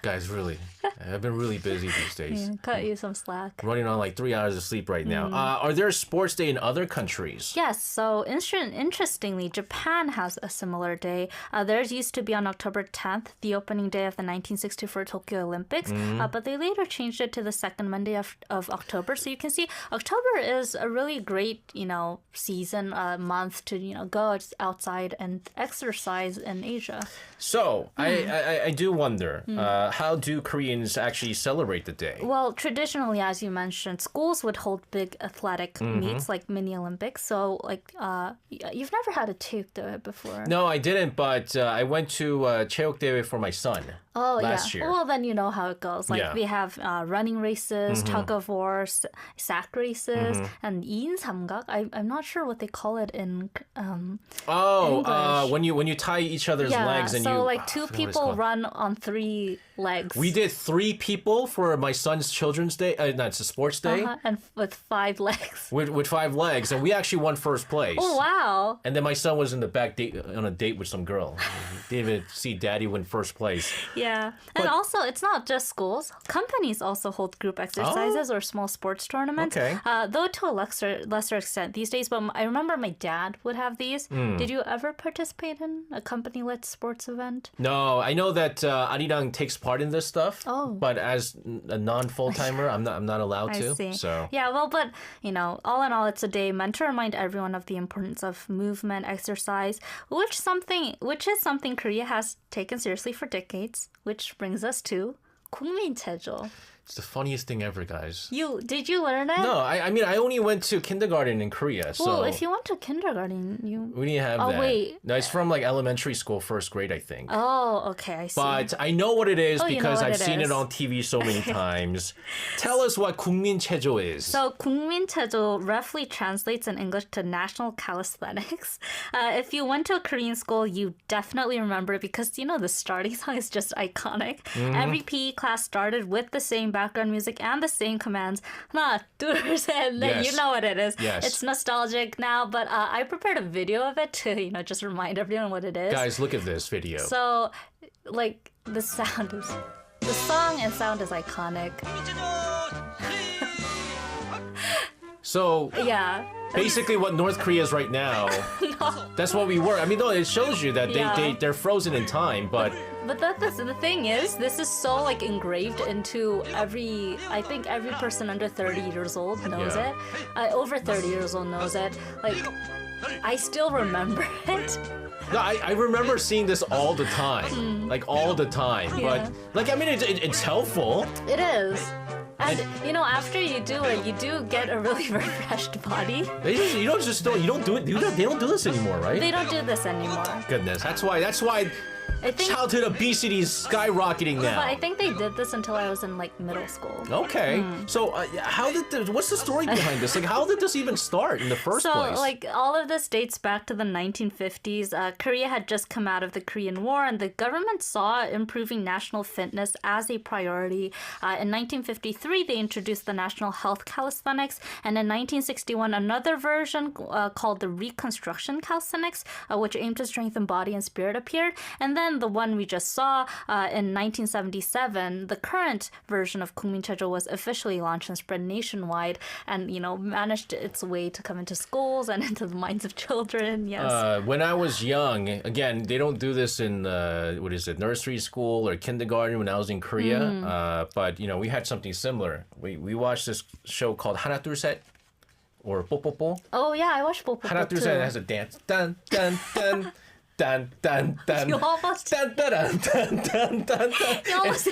Guys, really, I've been really busy these days. Cut you some slack. Running on like 3 hours of sleep right now. Are there sports day in other countries? Yes, so interestingly, Japan has a similar day. Theirs used to be on October 10th, the opening day of the 1964 Tokyo Olympics, but they later changed it to the second Monday of October. So you can see October is a really great, season, month to, go outside and exercise in Asia. So, I do wonder, how do Koreans actually celebrate the day? Well, traditionally, as you mentioned, schools would hold big athletic meets like mini Olympics. So, you've never had a 체육대회 before. No, I didn't, but I went to 체육대회 for my son last year. Well, then you know how it goes. They have running races, tug of war, sack races, and 2인 삼각. I'm not sure what they call it in English. When you tie each other's legs and so you... two people run on 3 legs. We did 3 people for my son's children's day. No, it's a sports day. And with 5 legs. With 5 legs, and we actually won first place. Oh, wow. And then my son was in the back on a date with some girl. He didn't even see daddy win first place. Yeah. And also, it's not just schools. Companies also hold group exercises or small sports tournaments. Okay. Though to a lesser extent these days. But I remember my dad would have these. Did you ever participate in a company-led sports event? No, I know that Arirang takes part in this stuff. Oh. But as a non-full-timer, I'm not allowed to. I see. So. Yeah, well, but, all in all, it's a day meant to remind everyone of the importance of movement, exercise, which is something Korea has taken seriously for decades, which brings us to 국민체조. It's the funniest thing ever, guys. Did you learn it? No, I mean, I only went to kindergarten in Korea, so... Well, if you went to kindergarten, we didn't have that. Oh, wait. No, it's from like elementary school, first grade, I think. Oh, okay, I see. But I know what it is because I've seen is. it on TV so many times. Tell us what 국민체조 is. So 국민체조 roughly translates in English to national calisthenics. If you went to a Korean school, you definitely remember it because, the starting song is just iconic. Every PE class started with the same background music and the same commands. 하나, 둘, 셋, 넷. Yes. You know what it is. Yes. It's nostalgic now, but I prepared a video of it to, just remind everyone what it is. Guys, look at this video. So, the song and sound is iconic. So, Yeah. basically what North Korea is right now, that's what we were. I mean, no, it shows you that they're frozen in time, but... But the thing is, this is so engraved into I think every person under 30 years old knows Yeah. it. Over 30 years old knows it. I still remember it. No, I remember seeing this all the time. All the time. Yeah. But, I mean, it's helpful. It is. And after you do it, you do get a really refreshed body. You don't do it. They don't do this anymore, right? They don't do this anymore. Goodness, that's why I think, childhood obesity is skyrocketing now. but I think they did this until I was in middle school. Okay, so what's the story behind this? How did this even start in the first place? So, all of this dates back to the 1950s. Korea had just come out of the Korean War, and the government saw improving national fitness as a priority. In 1953, they introduced the National Health Calisthenics, and in 1961, another version called the Reconstruction Calisthenics, which aimed to strengthen body and spirit, appeared. And then the one we just saw in 1977, the current version of 국민체조 was officially launched and spread nationwide and, managed its way to come into schools and into the minds of children. Yes. When I was young, again, they don't do this in, nursery school or kindergarten when I was in Korea. But, we had something similar. We watched this show called 하나, 둘, 셋. Or 뽀뽀뽀. Oh, yeah, I watched 뽀뽀뽀 하나, 둘, too. 셋 has a dance. Dun, dun, dun. Dun, dun, dun. You almost... Dun, dun, dun, dun, dun, dun. You almost...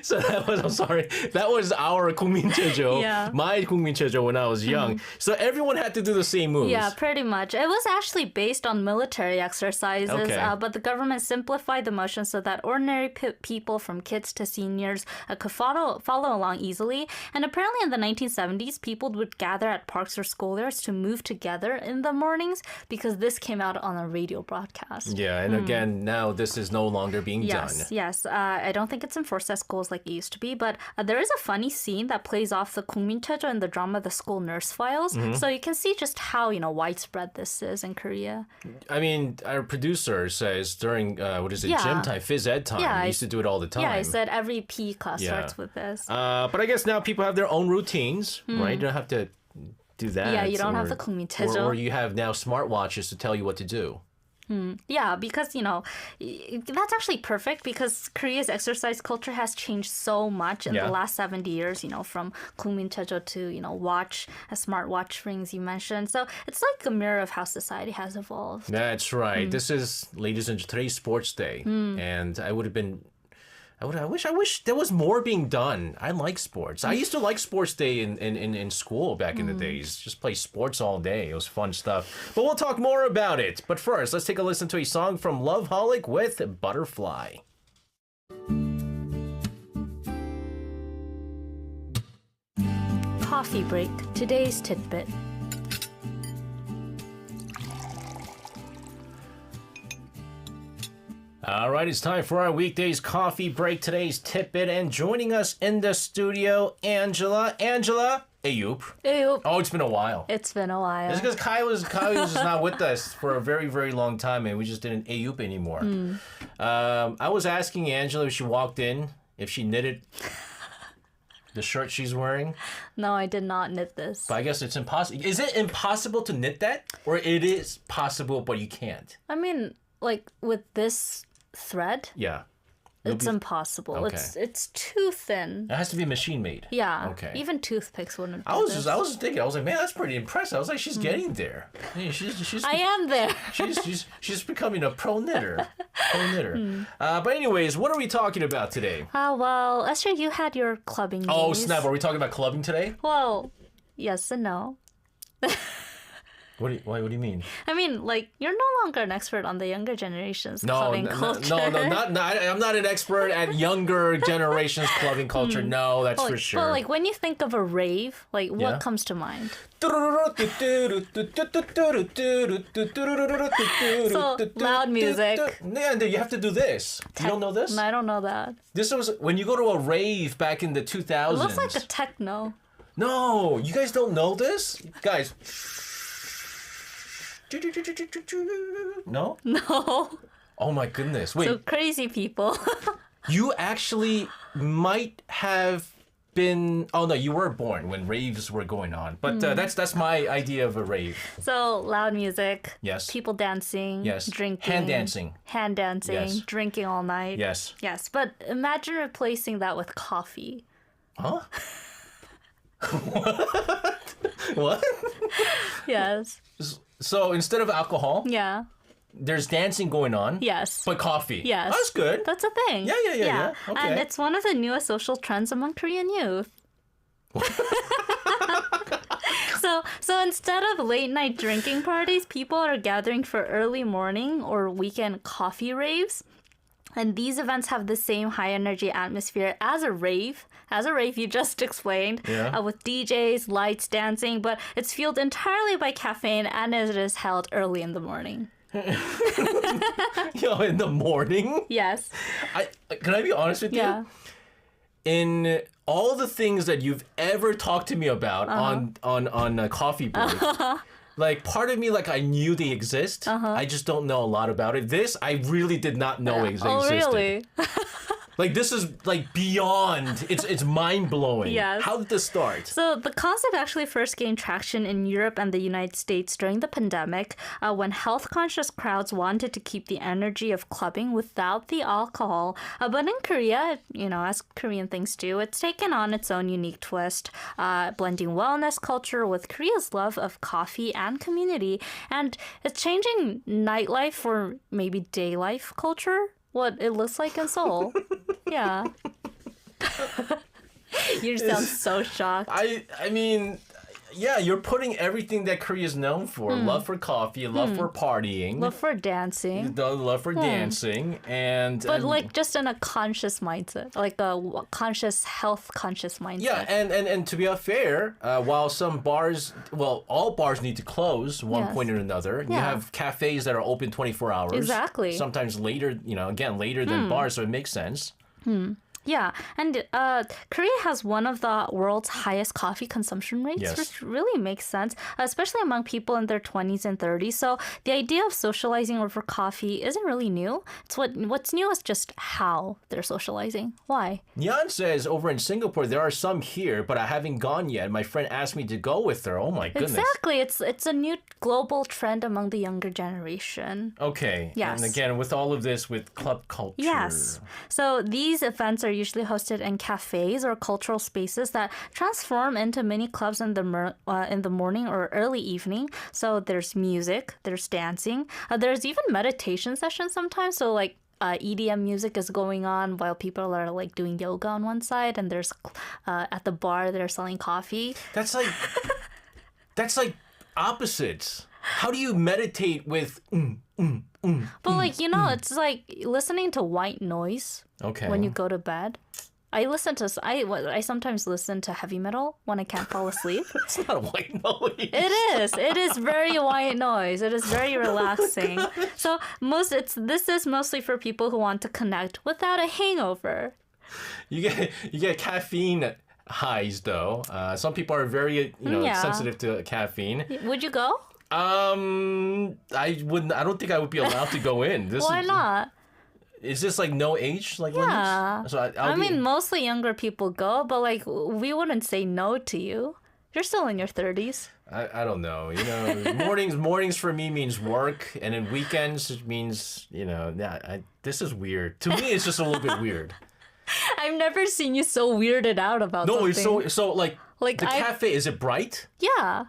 So I'm sorry. That was our 국민체조. Yeah. My 국민체조 when I was young. So everyone had to do the same moves. Yeah, pretty much. It was actually based on military exercises, Okay. but the government simplified the motion so that ordinary people from kids to seniors could follow along easily. And apparently in the 1970s, people would gather at parks or schoolyards to move together in the mornings because this came out on a radio broadcast. broadcast. Yeah, and again, now this is no longer being done. Yes. I don't think it's enforced at schools like it used to be, but there is a funny scene that plays off the 국민체조 in the drama The School Nurse Files. So you can see just how, widespread this is in Korea. I mean, our producer says during, gym time, phys ed time, Yeah, he used to do it all the time. Yeah, I said every PE class starts with this. But I guess now people have their own routines, right? You don't have to do that. Yeah, you don't have the 국민체조. Or you have now smartwatches to tell you what to do. Yeah, because, that's actually perfect because Korea's exercise culture has changed so much in the last 70 years, from 국민체조 to, smartwatch rings you mentioned. So it's like a mirror of how society has evolved. That's right. This is, ladies and gentlemen, today's sports day. And I wish there was more being done. I like sports. I used to like sports day in school back in the days. Just play sports all day. It was fun stuff. But we'll talk more about it. But first, let's take a listen to a song from Loveholic with Butterfly. Coffee break. Today's tidbit. All right, it's time for our weekdays coffee break. Today's tidbit, and joining us in the studio, Angela. Angela, Ayup. Oh, it's been a while. It's been a while. It's because Kai was just not with us for a very, very long time, and we just didn't Ayup anymore. I was asking Angela if she walked in, if she knitted the shirt she's wearing. No, I did not knit this. But I guess it's impossible. Is it impossible to knit that? Or it is possible, but you can't? I mean, with this thread, it's impossible. Okay. It's too thin. It has to be machine made. Yeah. Okay. Even toothpicks wouldn't. I was just thinking. I was like, man, that's pretty impressive. I was like, she's getting there. She's I am there. she's becoming a pro knitter. But anyways, what are we talking about today? Well, Esther, you had your clubbing. Oh days. snap! Are we talking about clubbing today? Well, yes and no. What do you mean? I mean, you're no longer an expert on the younger generation's clubbing culture. I'm not an expert at younger generation's clubbing culture. No, that's for sure. But when you think of a rave, what comes to mind? So loud music. Yeah, you have to do this. You don't know this? I don't know that. This was when you go to a rave back in the 2000s. It looks like a techno. No, you guys don't know this? Guys. No? No. Oh my goodness. Wait. So crazy people. You actually might have been... Oh no, you were born when raves were going on. But that's my idea of a rave. So loud music. Yes. People dancing. Yes. Drinking. Hand dancing. Yes. Drinking all night. Yes. Yes. But imagine replacing that with coffee. Huh? What? Yes. So instead of alcohol, there's dancing going on. Yes. But coffee. Yes. That's good. That's a thing. Yeah. Okay. And it's one of the newest social trends among Korean youth. So instead of late night drinking parties, people are gathering for early morning or weekend coffee raves. And these events have the same high energy atmosphere as a rave you just explained, with DJs, lights, dancing, but it's fueled entirely by caffeine and it is held early in the morning. Yo, in the morning? Yes. Can I be honest with you? Yeah. In all the things that you've ever talked to me about on a coffee break, part of me, I knew they exist. I just don't know a lot about it. This, I really did not know existed. Oh, really? This is beyond. It's mind blowing. Yes. How did this start? So the concept actually first gained traction in Europe and the United States during the pandemic, when health-conscious crowds wanted to keep the energy of clubbing without the alcohol. But in Korea, as Korean things do, it's taken on its own unique twist, blending wellness culture with Korea's love of coffee and community, and it's changing nightlife for maybe day life culture. What it looks like in Seoul. Yeah. You sound so shocked. I mean, Yeah, you're putting everything that Korea is known for. Love for coffee, love for partying. Love for dancing. The love for dancing. But like just in a conscious mindset. Like a conscious, health conscious mindset. Yeah, and to be fair, while some bars, well, all bars need to close one Yes. point or another. You Yeah. have cafes that are open 24 hours. Exactly. Sometimes later, again, later than bars, so it makes sense. Yeah, and Korea has one of the world's highest coffee consumption rates, Yes. which really makes sense, especially among people in their 20s and 30s. So the idea of socializing over coffee isn't really new. It's what's new is just how they're socializing. Why? Nyan says over in Singapore, there are some here, but I haven't gone yet. My friend asked me to go with her. Oh my goodness. Exactly. It's a new global trend among the younger generation. Okay. Yes. And again, with all of this, with club culture. Yes. So these events are usually hosted in cafes or cultural spaces that transform into mini clubs in the morning or early evening. So there's music, there's dancing, there's even meditation sessions sometimes. So like EDM music is going on while people are like doing yoga on one side, and there's at the bar they're selling coffee. That's like opposites. How do you meditate with But like it's like listening to white noise Okay. when you go to bed. I sometimes listen to heavy metal when I can't fall asleep. It's not a white noise. It is very white noise. It is very relaxing. So this is mostly for people who want to connect without a hangover. You get caffeine highs though. Some people are very Yeah. sensitive to caffeine. Would you go? I wouldn't. I don't think I would be allowed to go in. Why not? Is this like no age Yeah. limits? So I mean, mostly younger people go, but like we wouldn't say no to you. You're still in your 30s. I don't know. Mornings for me means work, and then weekends it means this is weird. To me, it's just a little bit weird. I've never seen you so weirded out about No, something. it's so like the I- cafe. Is it bright? Yeah.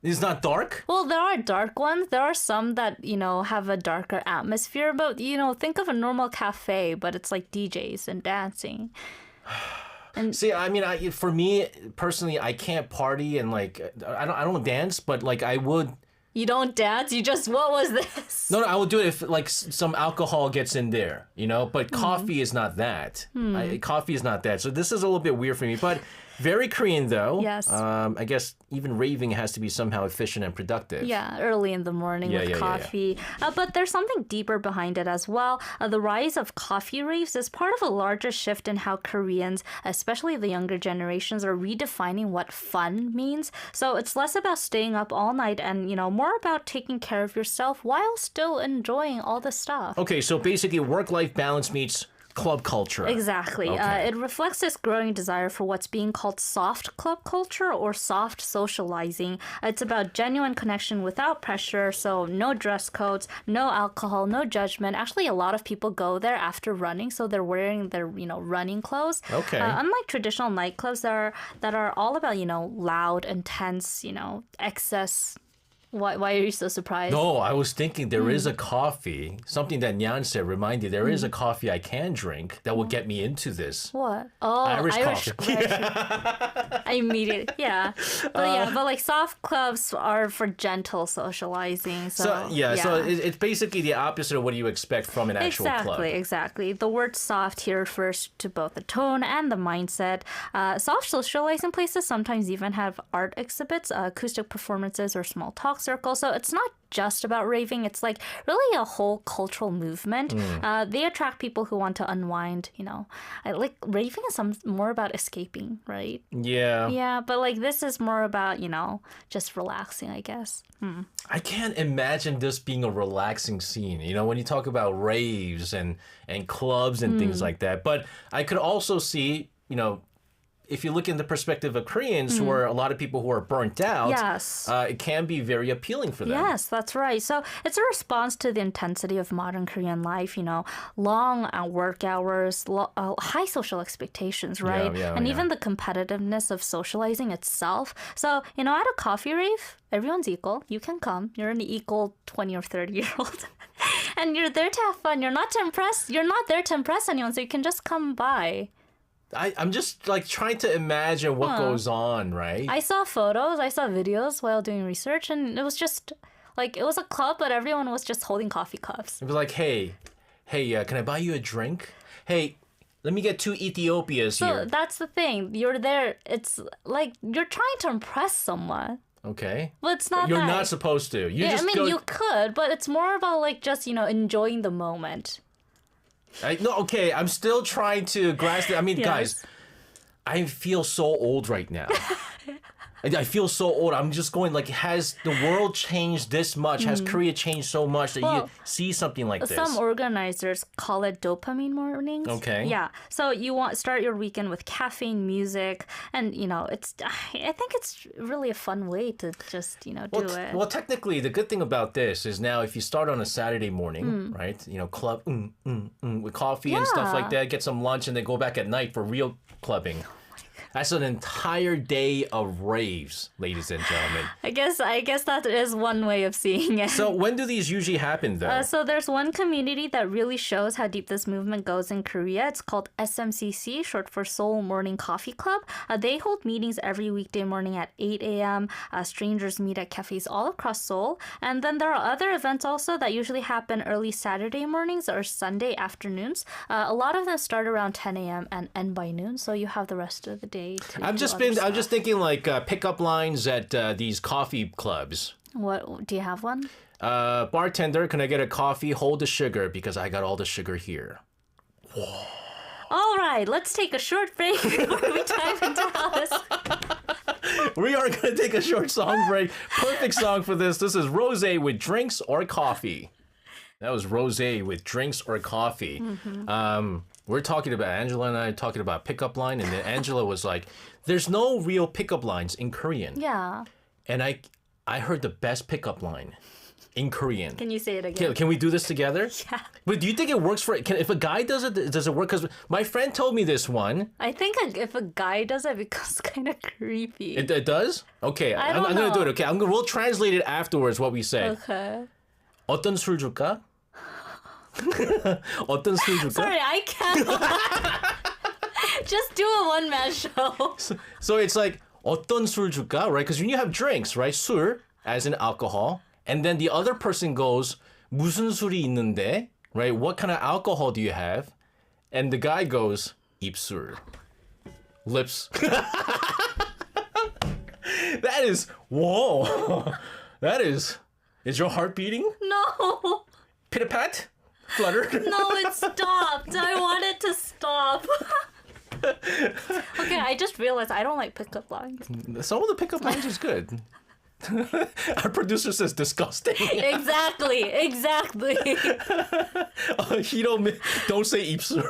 It's not dark. Well, there are dark ones. There are some that, have a darker atmosphere. But, think of a normal cafe, but it's like DJs and dancing. See, I mean, for me personally, I can't party and like I don't dance, but like I would. You don't dance? What was this? No, I would do it if like some alcohol gets in there, But Hmm. coffee is not that. Coffee is not that. So this is a little bit weird for me, but very Korean though. Yes. I guess even raving has to be somehow efficient and productive. Yeah, early in the morning Yeah, with yeah, yeah, coffee. But there's something deeper behind it as well. The rise of coffee raves is part of a larger shift in how Koreans, especially the younger generations, are redefining what fun means. So it's less about staying up all night and, more about taking care of yourself while still enjoying all the stuff. Okay, so basically work-life balance meets club culture. Exactly. Okay. It reflects this growing desire for what's being called soft club culture or soft socializing. It's about genuine connection without pressure. So no dress codes, no alcohol, no judgment. Actually, a lot of people go there after running, so they're wearing their running clothes. Okay. Unlike traditional nightclubs that are all about loud, intense, excess. Why are you so surprised? No, I was thinking there Hmm. is a coffee, something that Nyan said reminded there is a coffee I can drink that will get me into this. What? Oh, Irish coffee. I immediately, yeah. But like soft clubs are for gentle socializing. So So it's basically the opposite of what you expect from an actual club. Exactly. The word soft here refers to both the tone and the mindset. Soft socializing places sometimes even have art exhibits, acoustic performances, or small talk circles. So it's not just about raving. It's like really a whole cultural movement. They attract people who want to unwind. Like raving is more about escaping, right? Yeah. Yeah, but like this is more about just relaxing, I guess. I can't imagine this being a relaxing scene, when you talk about raves and clubs and things like that. But I could also see, if you look in the perspective of Koreans who are a lot of people who are burnt out, Yes. It can be very appealing for them. Yes, that's right. So it's a response to the intensity of modern Korean life, long work hours, high social expectations, right? And even the competitiveness of socializing itself. So, at a coffee rave, everyone's equal. You can come. You're an equal 20 or 30-year-old. And you're there to have fun. You're not there to impress anyone, so you can just come by. I'm just like trying to imagine what goes on, right? I saw photos, I saw videos while doing research, and it was just like, it was a club, but everyone was just holding coffee cups. It was like, hey, can I buy you a drink? Hey, let me get 2 Ethiopias So here. that's the thing. You're there. It's like you're trying to impress someone. Okay. But it's not You're that. not supposed to. You Yeah, just I mean, go. you could, but it's more about like just, enjoying the moment. No, okay. I'm still trying to grasp it. I mean, Yes. guys, I feel so old right now. I feel so old. I'm just going like, has the world changed this much? Has Korea changed so much that you Well, see something like this? Some organizers call it dopamine mornings. Okay. Yeah. So you want start your weekend with caffeine, music, and it's. I think it's really a fun way to just do it. Well, technically, the good thing about this is now if you start on a Saturday morning, right? Club with coffee and stuff like Yeah. that, get some lunch, and then go back at night for real clubbing. That's an entire day of raves, ladies and gentlemen. I guess that is one way of seeing it. So when do these usually happen, though? So there's one community that really shows how deep this movement goes in Korea. It's called SMCC, short for Seoul Morning Coffee Club. They hold meetings every weekday morning at 8 a.m. Strangers meet at cafes all across Seoul. And then there are other events also that usually happen early Saturday mornings or Sunday afternoons. A lot of them start around 10 a.m. and end by noon, so you have the rest of the day to I'm do just other stuff. thinking like pickup lines at these coffee clubs. What, do you have one? Bartender, can I get a coffee? Hold the sugar because I got all the sugar here. All right, let's take a short break before we dive into how this. We are going to take a short song break. Perfect song for this. This is Rose with Drinks or Coffee. That was Rose with Drinks or Coffee. We're talking about, Angela and I are talking about pickup line, and then Angela was like, there's no real pickup lines in Korean. Yeah. And I heard the best pickup line in Korean. Can you say it again? Can we do this together? Yeah. But do you think it works if a guy does it, does it work? Because my friend told me this one. I think if a guy does it, it becomes kind of creepy. It does? Okay, I'm don't going to do know. it. Okay, we'll translate it afterwards, what we say. Okay. 어떤 술 줄까? 어떤 술 줄까? Sorry, I can't. Just do a one-man show. So it's like 어떤 술 줄까, right? Because when you have drinks, right? 술, as in alcohol, and then the other person goes 무슨 술이 있는데, right? What kind of alcohol do you have? And the guy goes 입술, lips. That is whoa. That is your heart beating? No. Pit-a-pat? Flutter? No, it stopped. I want it to stop. Okay, I just realized I don't like pickup lines. Some of the pickup lines is good. Our producer says disgusting. Exactly. Don't say 입술.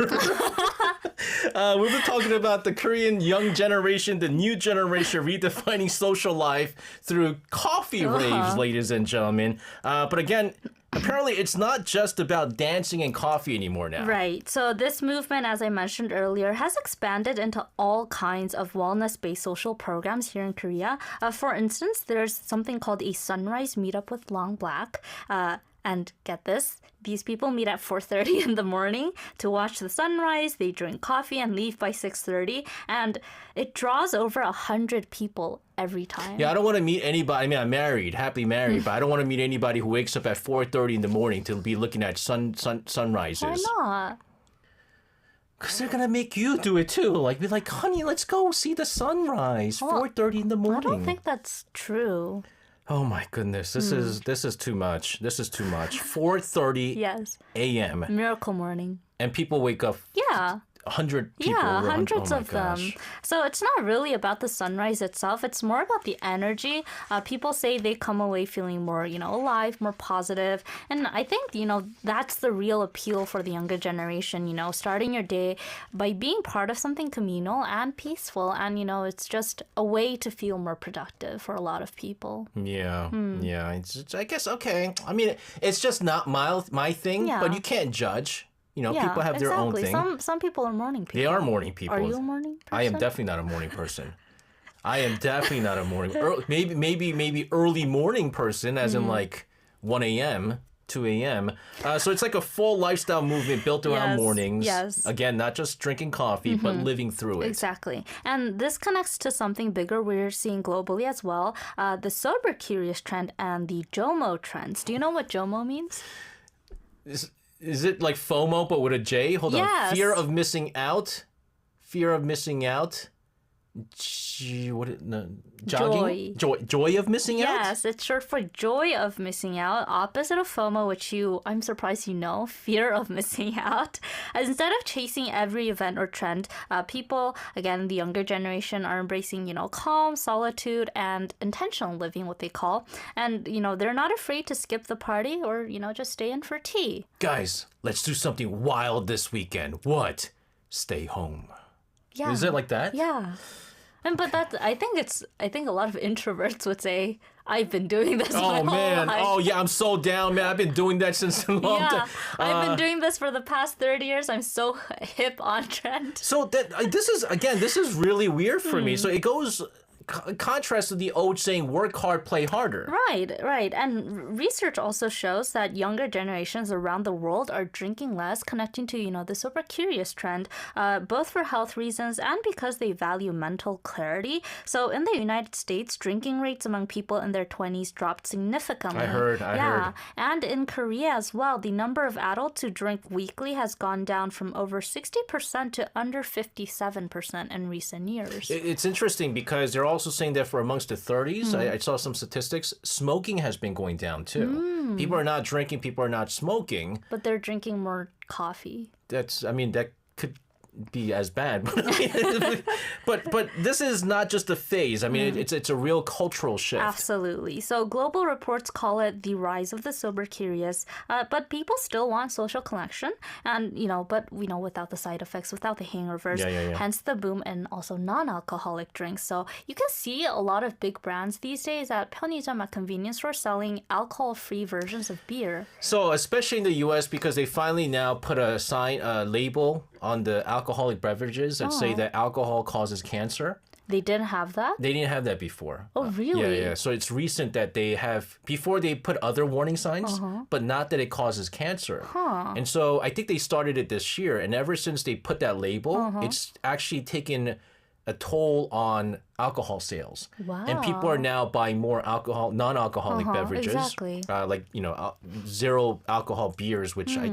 We've been talking about the Korean young generation, the new generation redefining social life through coffee raves, ladies and gentlemen. But again, apparently it's not just about dancing and coffee anymore now. Right. So this movement, as I mentioned earlier, has expanded into all kinds of wellness-based social programs here in Korea. For instance, there's something called a sunrise meetup with Long Black. And get this, these people meet at 4:30 in the morning to watch the sunrise. They drink coffee and leave by 6:30. And it draws over 100 people every time. Yeah, I don't want to meet anybody. I mean, I'm married, happily married, but I don't want to meet anybody who wakes up at 4:30 in the morning to be looking at sunrises. Why not? Because they're gonna make you do it too. Like, be like, honey, let's go see the sunrise. 4:30 in the morning. I don't think that's true. Oh my goodness, this is too much. This is too much. 4:30 Yes. a.m. Miracle morning. and people wake up. Yeah. 100 people. Yeah, over hundreds oh my of them. gosh. So it's not really about the sunrise itself. It's more about the energy. People say they come away feeling more, alive, more positive. And I think, that's the real appeal for the younger generation, starting your day by being part of something communal and peaceful. And, it's just a way to feel more productive for a lot of people. Yeah, yeah. I guess, okay. I mean, it's just not my thing, Yeah. but you can't judge. People have their own thing. Some people are morning people. They are morning people. Are you a morning person? I am definitely not a morning person. I am definitely not a morning. Maybe early morning person, as in like 1 a.m. 2 a.m. So it's like a full lifestyle movement built around Yes, mornings. yes. Again, not just drinking coffee, but living through it. Exactly. And this connects to something bigger we're seeing globally as well, the sober curious trend and the JOMO trends. Do you know what JOMO means? Is it like FOMO but with a J? Hold on. Yes. Fear of missing out. Fear of missing out. Jogging? Joy of missing out? Yes, it's short for joy of missing out, opposite of FOMO, which I'm surprised you know, fear of missing out. Instead of chasing every event or trend, people, again, the younger generation are embracing, calm, solitude, and intentional living, what they call. And, they're not afraid to skip the party or, just stay in for tea. Guys, let's do something wild this weekend. What? Stay home. Yeah. Is it like that? Yeah. But I think a lot of introverts would say, I've been doing this my whole man. life. Oh yeah, I'm so down, man. I've been doing that since a long time. I've been doing this for the past 30 years. I'm so hip on trend. So this is really weird for me. So it goes contrast to the old saying, work hard, play harder. Right. And research also shows that younger generations around the world are drinking less, connecting to, the super curious trend, both for health reasons and because they value mental clarity. So in the United States, drinking rates among people in their 20s dropped significantly. I heard. And in Korea as well, the number of adults who drink weekly has gone down from over 60% to under 57% in recent years. It's interesting because they're also saying that for amongst the 30s, I saw some statistics, smoking has been going down too. People are not drinking, people are not smoking. But they're drinking more coffee. That could be as bad. but this is not just a phase. I mean, it's a real cultural shift. Absolutely. So global reports call it the rise of the sober curious, but people still want social connection and, but without the side effects, without the hangovers, hence the boom in also non-alcoholic drinks. So you can see a lot of big brands these days at 편의점 at convenience stores selling alcohol-free versions of beer. So especially in the U.S. because they finally now put a label on the alcoholic beverages that say that alcohol causes cancer. They didn't have that? They didn't have that before. Oh, really? Yeah. So it's recent that they have, before they put other warning signs, but not that it causes cancer. And so I think they started it this year. And ever since they put that label, it's actually taken a toll on alcohol sales. Wow. And people are now buying more non-alcoholic beverages. Exactly. Like, zero alcohol beers, which I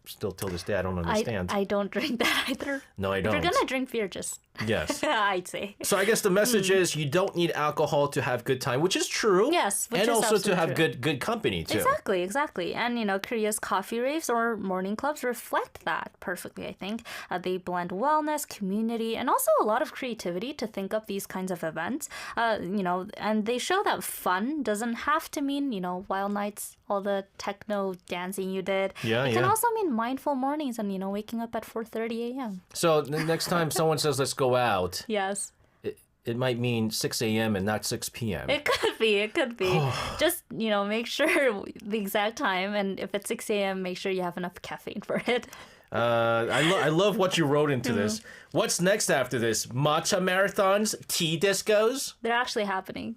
still till this day I don't understand. I don't drink that either. No, I don't. If you're gonna drink beer, just yes. I'd say. So I guess the message is you don't need alcohol to have good time, which is true. Yes, which and is also to have true. good company too. Exactly. And Korea's coffee raves or morning clubs reflect that perfectly. I think they blend wellness, community, and also a lot of creativity to think up these kinds of events. And they show that fun doesn't have to mean wild nights, all the techno dancing you did. It can also mean mindful mornings and waking up at 4:30 a.m. So the next time someone says let's go out, Yes. it might mean 6 a.m. and not 6 p.m. It could be. Just, make sure the exact time. And if it's 6 a.m., make sure you have enough caffeine for it. I love what you wrote into this. What's next after this? Matcha marathons? Tea discos? They're actually happening.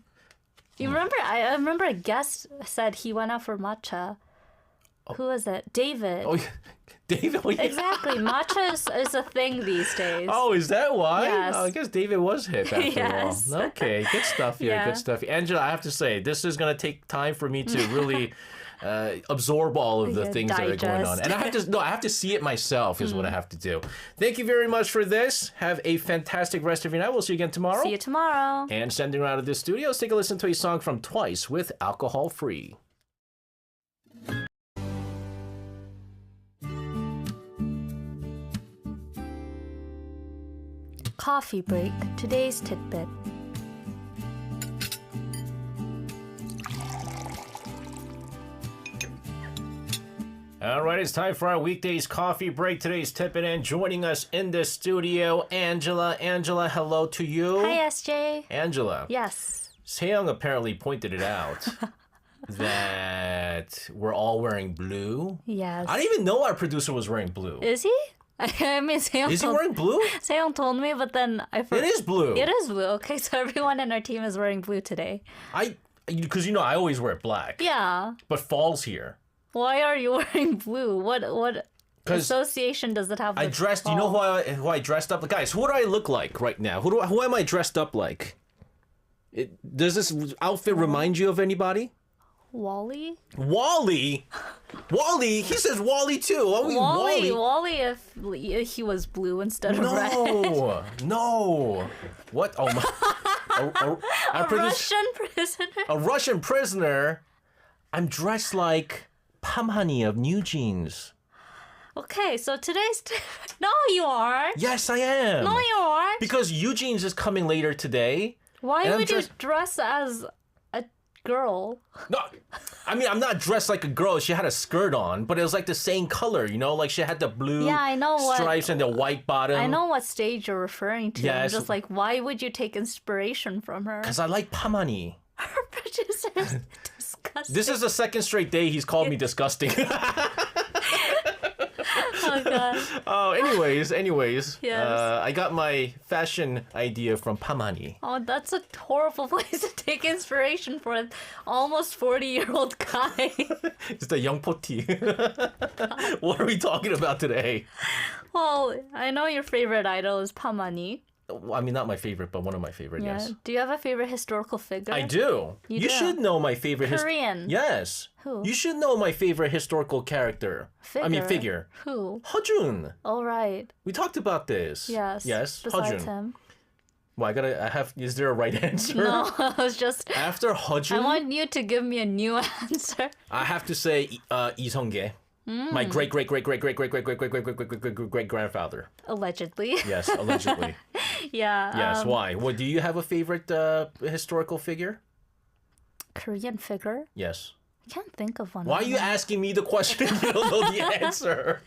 You remember? I remember a guest said he went out for matcha. Who was it? David. Oh, David. Oh, yeah. Exactly. Matcha is a thing these days. Oh, is that why? Yes. Oh, I guess David was hip after Yes. a while. Okay, good stuff here. Yeah. Good stuff. Angela, I have to say, this is going to take time for me to really absorb all of the things that are going on. And I have to see it myself is what I have to do. Thank you very much for this. Have a fantastic rest of your night. We'll see you again tomorrow. See you tomorrow. And sending her out of the studio, let's take a listen to a song from Twice with Alcohol Free. Coffee break. Today's tidbit. All right, it's time for our weekdays coffee break. Today's tipping and joining us in the studio, Angela. Angela, hello to you. Hi, SJ. Angela. Yes. Seyoung apparently pointed it out that we're all wearing blue. Yes. I didn't even know our producer was wearing blue. Is he? I mean, Seyoung Is he wearing blue? Seyoung told me, but then I forgot. It is blue. It is blue. Okay, so everyone in our team is wearing blue today. Because I always wear black. Yeah. But fall's here. Why are you wearing blue? What 'Cause association does it have with I dressed. You know who I dressed up? Guys, who do I look like right now? Who am I dressed up like? Does this outfit remind you of anybody? Wally? Wally? Wally? He says Wally too. Wally if he was blue instead of red. No. What? Oh my. A Russian prisoner? A Russian prisoner? I'm dressed like Pamhani of New Jeans. Okay, so today's... No, you aren't. Yes, I am. No, you aren't. Because Eugene's is coming later today. Why would you dress as a girl? No, I mean, I'm not dressed like a girl. She had a skirt on, but it was like the same color, you know? Like she had the blue stripes and the white bottom. I know what stage you're referring to. Yes. I'm just like, why would you take inspiration from her? Because I like Pamani. Her producer is disgusting. This is the second straight day he's called me disgusting. Oh, God. Oh, anyways. Yes. I got my fashion idea from Pamani. Oh, that's a horrible place to take inspiration for an almost 40-year-old guy. It's the young poti. What are we talking about today? Well, I know your favorite idol is Pamani. I mean, not my favorite, but one of my favorite, Yeah. yes. Do you have a favorite historical figure? I do. You You do? should know my favorite... Korean. Yes. Who? You should know my favorite historical character. Figure. Who? Hojun. All right. We talked about this. Yes. Yes. Besides Hojun. him. Well, is there a right answer? No, I was just... After Hojun, I want you to give me a new answer. I have to say Lee Seong-gae. My great grandfather. Allegedly. Yes, allegedly. Yeah. Yes. Why? What? Do you have a favorite historical figure? Korean figure? Yes. I can't think of one. Why are you asking me the question if you don't know the answer?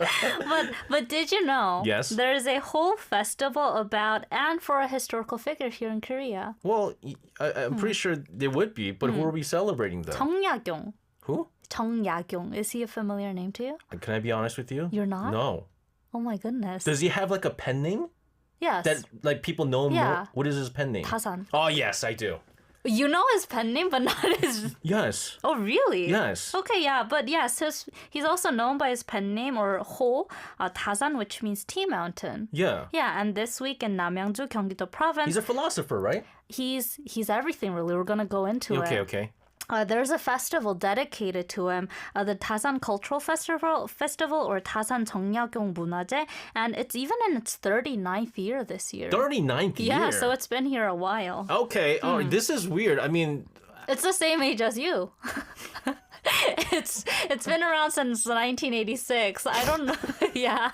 But did you know? Yes. There is a whole festival about and for a historical figure here in Korea. Well, I'm pretty sure there would be, but who are we celebrating though? 정약용. Who? 정약용. Is he a familiar name to you? Can I be honest with you? You're not? No. Oh my goodness. Does he have like a pen name Yes. that like people know him? Yeah. More? What is his pen name? Tasan. Oh yes, I do. You know his pen name, but not his... Yes. Oh, really? Yes. Okay, yeah, but yes, he's also known by his pen name, or Ho, Tasan, which means tea mountain. Yeah. Yeah, and this week in Namyangju, Gyeonggi-do province, He's a philosopher, right? he's everything really. We're gonna go into it. Okay. There's a festival dedicated to him, the Tasan Cultural Festival or Tasan 정약용 문화제, and it's even in its 39th year this year. 39th year. Yeah, so it's been here a while. Okay. Oh, this is weird. I mean, It's the same age as you. It's been around since 1986. I don't know. Yeah.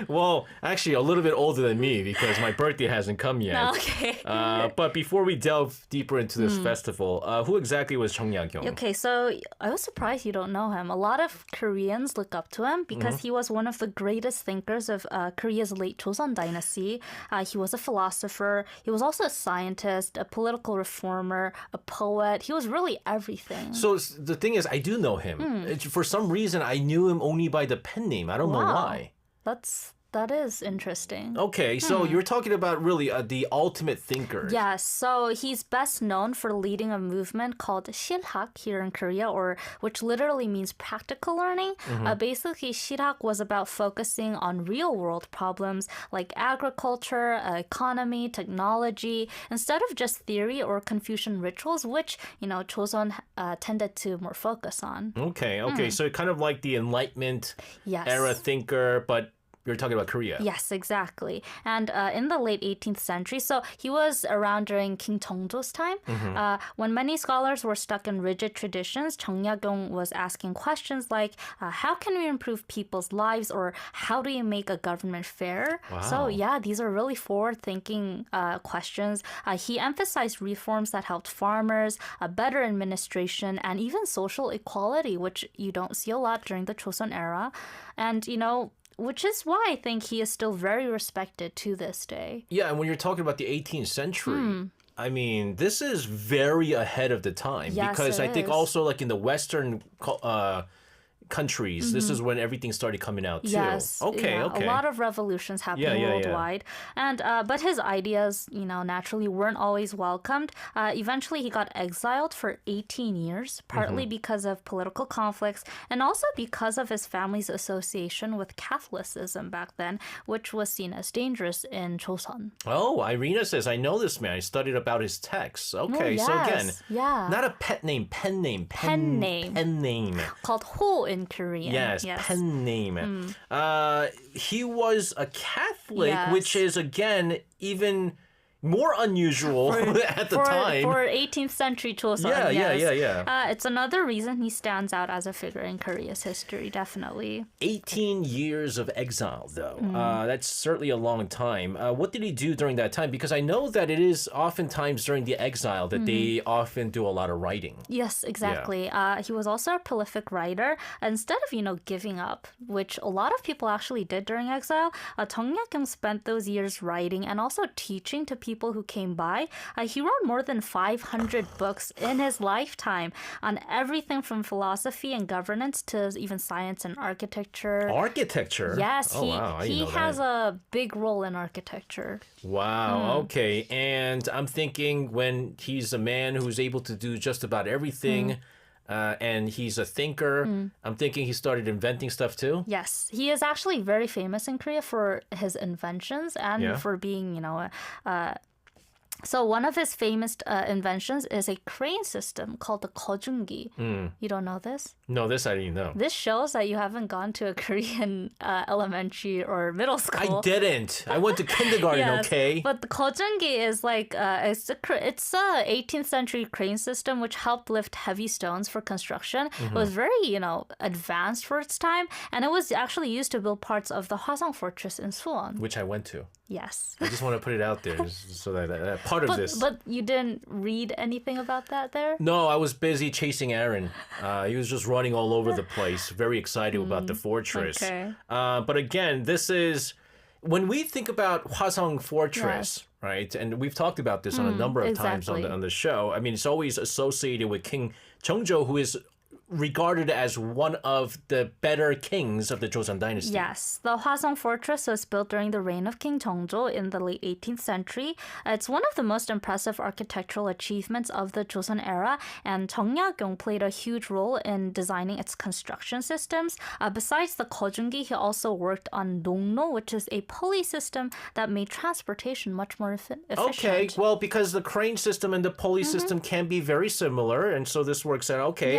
well, actually, a little bit older than me because my birthday hasn't come yet. Okay. But before we delve deeper into this festival, who exactly was Chung Ya-kyung? Okay, so I was surprised you don't know him. A lot of Koreans look up to him because he was one of the greatest thinkers of Korea's late Joseon dynasty. He was a philosopher. He was also a scientist, a political reformer, a poet. He was really everything. So the thing is, I do know him. For some reason, I knew him only by the pen name. I don't know why. That is interesting. Okay, so you're talking about really the ultimate thinker. Yes, so he's best known for leading a movement called Shilhak here in Korea, which literally means practical learning. Basically, Shilhak was about focusing on real-world problems like agriculture, economy, technology, instead of just theory or Confucian rituals, which, Joseon tended to more focus on. Okay, so kind of like the Enlightenment era thinker, but you're talking about Korea. Yes, exactly. And in the late 18th century, so he was around during King Cheongjo's time, when many scholars were stuck in rigid traditions, Chung Ya-kyung was asking questions like, how can we improve people's lives, or how do you make a government fair? Wow. So yeah, these are really forward-thinking questions. He emphasized reforms that helped farmers, a better administration, and even social equality, which you don't see a lot during the Joseon era. And, which is why I think he is still very respected to this day. Yeah, and when you're talking about the 18th century, I mean, this is very ahead of the time. Yes, because it I think is. also like in the Western countries, this is when everything started coming out too. Yes. Okay, yeah, okay. A lot of revolutions happening worldwide. And but his ideas, naturally weren't always welcomed. Eventually he got exiled for 18 years, partly because of political conflicts and also because of his family's association with Catholicism back then, which was seen as dangerous in Joseon. Oh, Irina says, I know this man. I studied about his texts. Okay, so again, not a pet name, pen name. Pen name. Pen name. Called Ho in Korean. Yes, pen name. He was a Catholic, which is, again, even more unusual at the time. For 18th century Joseon, yeah. It's another reason he stands out as a figure in Korea's history, definitely. 18 years of exile, though. That's certainly a long time. What did he do during that time? Because I know that it is oftentimes during the exile that they often do a lot of writing. Yes, exactly. He was also a prolific writer. Instead of, giving up, which a lot of people actually did during exile, Jung Yuk-kyung spent those years writing and also teaching to people who came by. He wrote more than 500 books in his lifetime on everything from philosophy and governance to even science and architecture. Architecture? Yes, wow. he has a big role in architecture. Wow, okay. And I'm thinking when he's a man who's able to do just about everything, and he's a thinker, I'm thinking he started inventing stuff too? Yes, he is actually very famous in Korea for his inventions and for being, so one of his famous inventions is a crane system called the 거중기. You don't know this? No, this I didn't know. This shows that you haven't gone to a Korean elementary or middle school. I didn't. I went to kindergarten, okay? But the 거중기 is like, it's a 18th century crane system which helped lift heavy stones for construction. It was very, advanced for its time. And it was actually used to build parts of the Hwasong Fortress in Suwon. Which I went to. Yes. I just want to put it out there so that part of this. But you didn't read anything about that there? No, I was busy chasing Aaron. He was just running all over the place, very excited about the fortress. Okay. But again, this is, when we think about Hwasong Fortress, right? And we've talked about this on a number of times on the show. I mean, it's always associated with King Cheongjo, who is regarded as one of the better kings of the Joseon dynasty. Yes, the Hwasong Fortress was built during the reign of King Cheongjo in the late 18th century. It's one of the most impressive architectural achievements of the Joseon era, and Jung Yuk-kyung played a huge role in designing its construction systems. Besides the 거중기, he also worked on 농로, which is a pulley system that made transportation much more efficient. Okay, well, because the crane system and the pulley system can be very similar, and so this works out okay.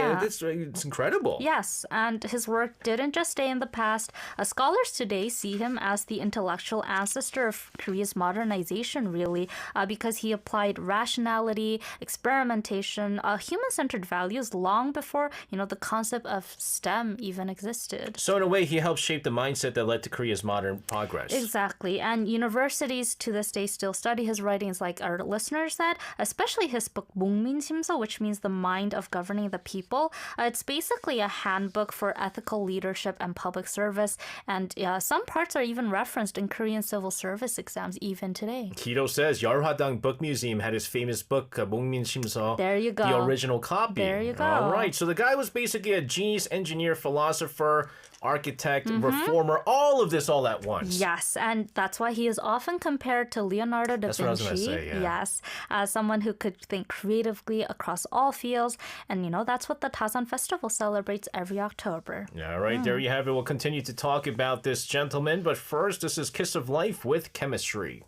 It's incredible. Yes, and his work didn't just stay in the past. Scholars today see him as the intellectual ancestor of Korea's modernization, really, because he applied rationality, experimentation, human-centered values long before, the concept of STEM even existed. So in a way, he helped shape the mindset that led to Korea's modern progress. Exactly, and universities to this day still study his writings, like our listeners said, especially his book 목민심서, which means the mind of governing the people. It's basically a handbook for ethical leadership and public service, and some parts are even referenced in Korean civil service exams even today. Kido says Yeolhwadang Book Museum had his famous book, 목민심서. There you go. The original copy. There you go. All right, so the guy was basically a genius, engineer, philosopher, architect, reformer, all of this all at once. Yes, and that's why he is often compared to Leonardo da Vinci. That's what I was going to say, yeah. Yes, as someone who could think creatively across all fields. And, that's what the Dasan Festival celebrates every October. All right, there you have it. We'll continue to talk about this gentleman. But first, this is Kiss of Life with Chemistry.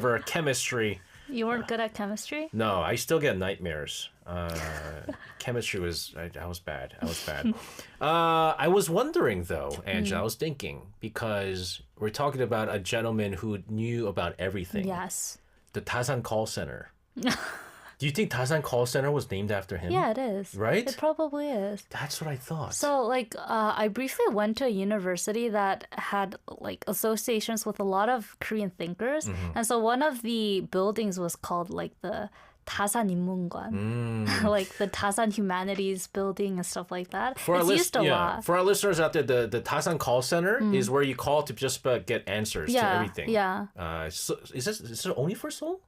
For chemistry. You weren't good at chemistry? No, I still get nightmares. Chemistry was, I was bad. I was wondering though, Angela, I was thinking, because we're talking about a gentleman who knew about everything. Yes. The Dasan Call Center. Do you think Dasan Call Center was named after him? Yeah, it is. Right? It probably is. That's what I thought. So, I briefly went to a university that had, associations with a lot of Korean thinkers. And so one of the buildings was called, the Dasan 인문관. Like the Dasan Humanities building and stuff like that. It's used a lot. For our listeners out there, the Dasan Call Center is where you call to just get answers to everything. Yeah. So is it only for Seoul?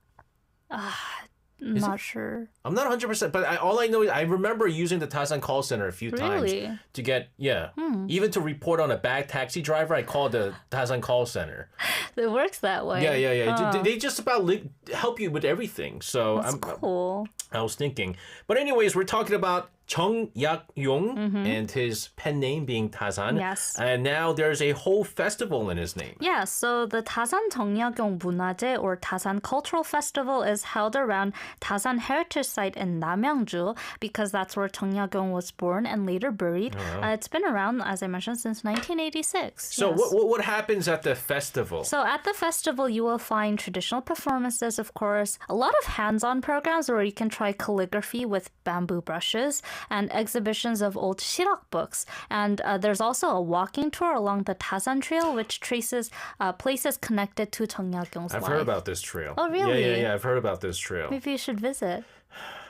Not sure. I'm not 100%, but all I know is I remember using the Tasan call center a few times to get, even to report on a bad taxi driver, I called the Tasan call center. It works that way. Yeah. They just about help you with everything. So That's cool. I was thinking. But anyways, we're talking about Chung Yak-yong and his pen name being Tasan. Yes. And now there's a whole festival in his name. Yeah, so the Tasan 정약용 문화제 or Tasan Cultural Festival is held around Tasan Heritage Site in Namyangju because that's where 정약용 was born and later buried. It's been around, as I mentioned, since 1986. So yes. what happens at the festival? So at the festival, you will find traditional performances, of course, a lot of hands-on programs where you can try calligraphy with bamboo brushes, and exhibitions of old 시락 books. And there's also a walking tour along the Tasan Trail, which traces places connected to 정약용's life. I've heard about this trail. Oh, really? Yeah. I've heard about this trail. Maybe you should visit.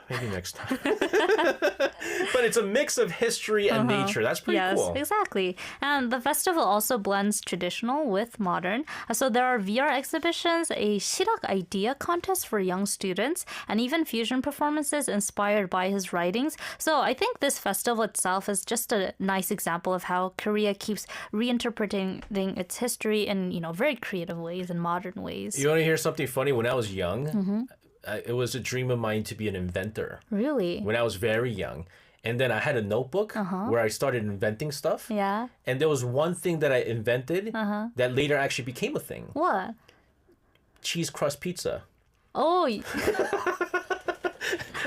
Maybe next time. But it's a mix of history and nature. That's pretty cool. Yes, exactly. And the festival also blends traditional with modern. So there are VR exhibitions, a 시락 idea contest for young students, and even fusion performances inspired by his writings. So I think this festival itself is just a nice example of how Korea keeps reinterpreting its history in, very creative ways and modern ways. You want to hear something funny? When I was young, it was a dream of mine to be an inventor. Really? When I was very young. And then I had a notebook where I started inventing stuff. Yeah. And there was one thing that I invented that later actually became a thing. What? Cheese crust pizza. Oh,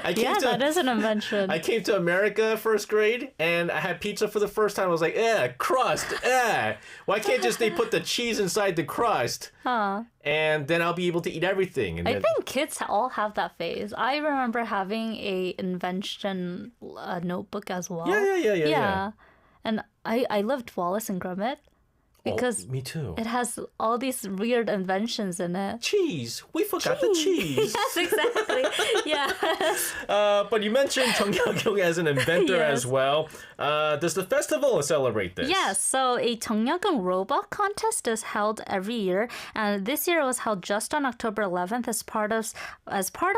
that is an invention. I came to America first grade and I had pizza for the first time. I was like, crust, Why can't they put the cheese inside the crust? And then I'll be able to eat everything. And I think kids all have that phase. I remember having a invention notebook as well. Yeah. And I loved Wallace and Gromit. Because me too. It has all these weird inventions in it. Cheese. We forgot the cheese. Yes, exactly. Yes. But you mentioned Chung Yak-yong as an inventor as well. Does the festival celebrate this? Yes. So a 정약용 robot contest is held every year, and this year it was held just on October 11th as part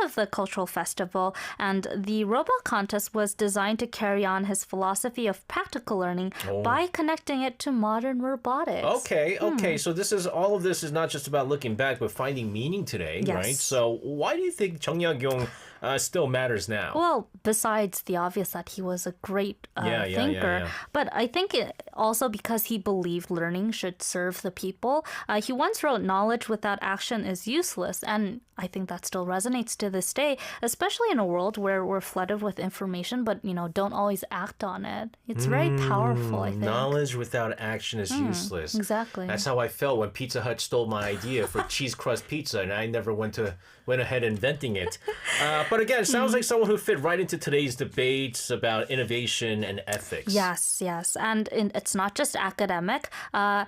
of the cultural festival. And the robot contest was designed to carry on his philosophy of practical learning by connecting it to modern robotics. Okay. So all of this is not just about looking back, but finding meaning today, right? So why do you think Chung Yak-yong still matters now? Well, besides the obvious that he was a great thinker, but I think also because he believed learning should serve the people. He once wrote, "Knowledge without action is useless," and I think that still resonates to this day, especially in a world where we're flooded with information, but don't always act on it. It's very powerful, I think. Knowledge without action is useless. Exactly. That's how I felt when Pizza Hut stole my idea for cheese crust pizza, and I never went ahead inventing it. But again, it sounds like someone who fit right into today's debates about innovation and ethics. Yes. And it's not just academic. At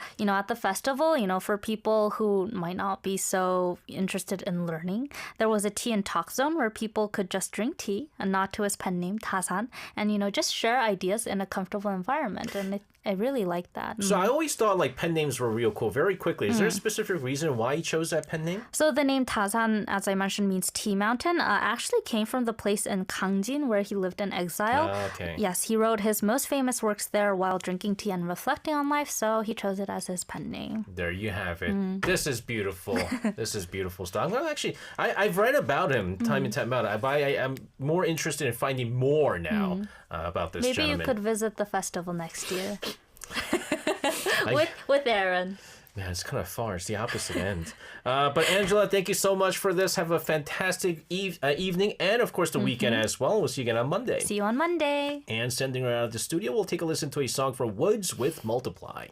the festival, for people who might not be so interested in learning, there was a tea and talk zone where people could just drink tea and nod to his pen name, Tasan, and, just share ideas in a comfortable environment. And I really like that. So I always thought pen names were real cool. Very quickly, is there a specific reason why he chose that pen name? So the name Tasan, as I mentioned, means tea mountain. Actually came from the place in Gangjin where he lived in exile. Okay. Yes, he wrote his most famous works there while drinking tea and reflecting on life. So he chose it as his pen name. There you have it. This is beautiful. This is beautiful stuff. Well, actually, I've read about him time and time out. I'm more interested in finding more now about this Maybe gentleman. You could visit the festival next year. With Aaron. Man, it's kind of far. It's the opposite end. But Angela, thank you so much for this. Have a fantastic evening and, of course, the weekend as well. We'll see you again on Monday. See you on Monday. And sending her out of the studio, we'll take a listen to a song from Woods with Multiply.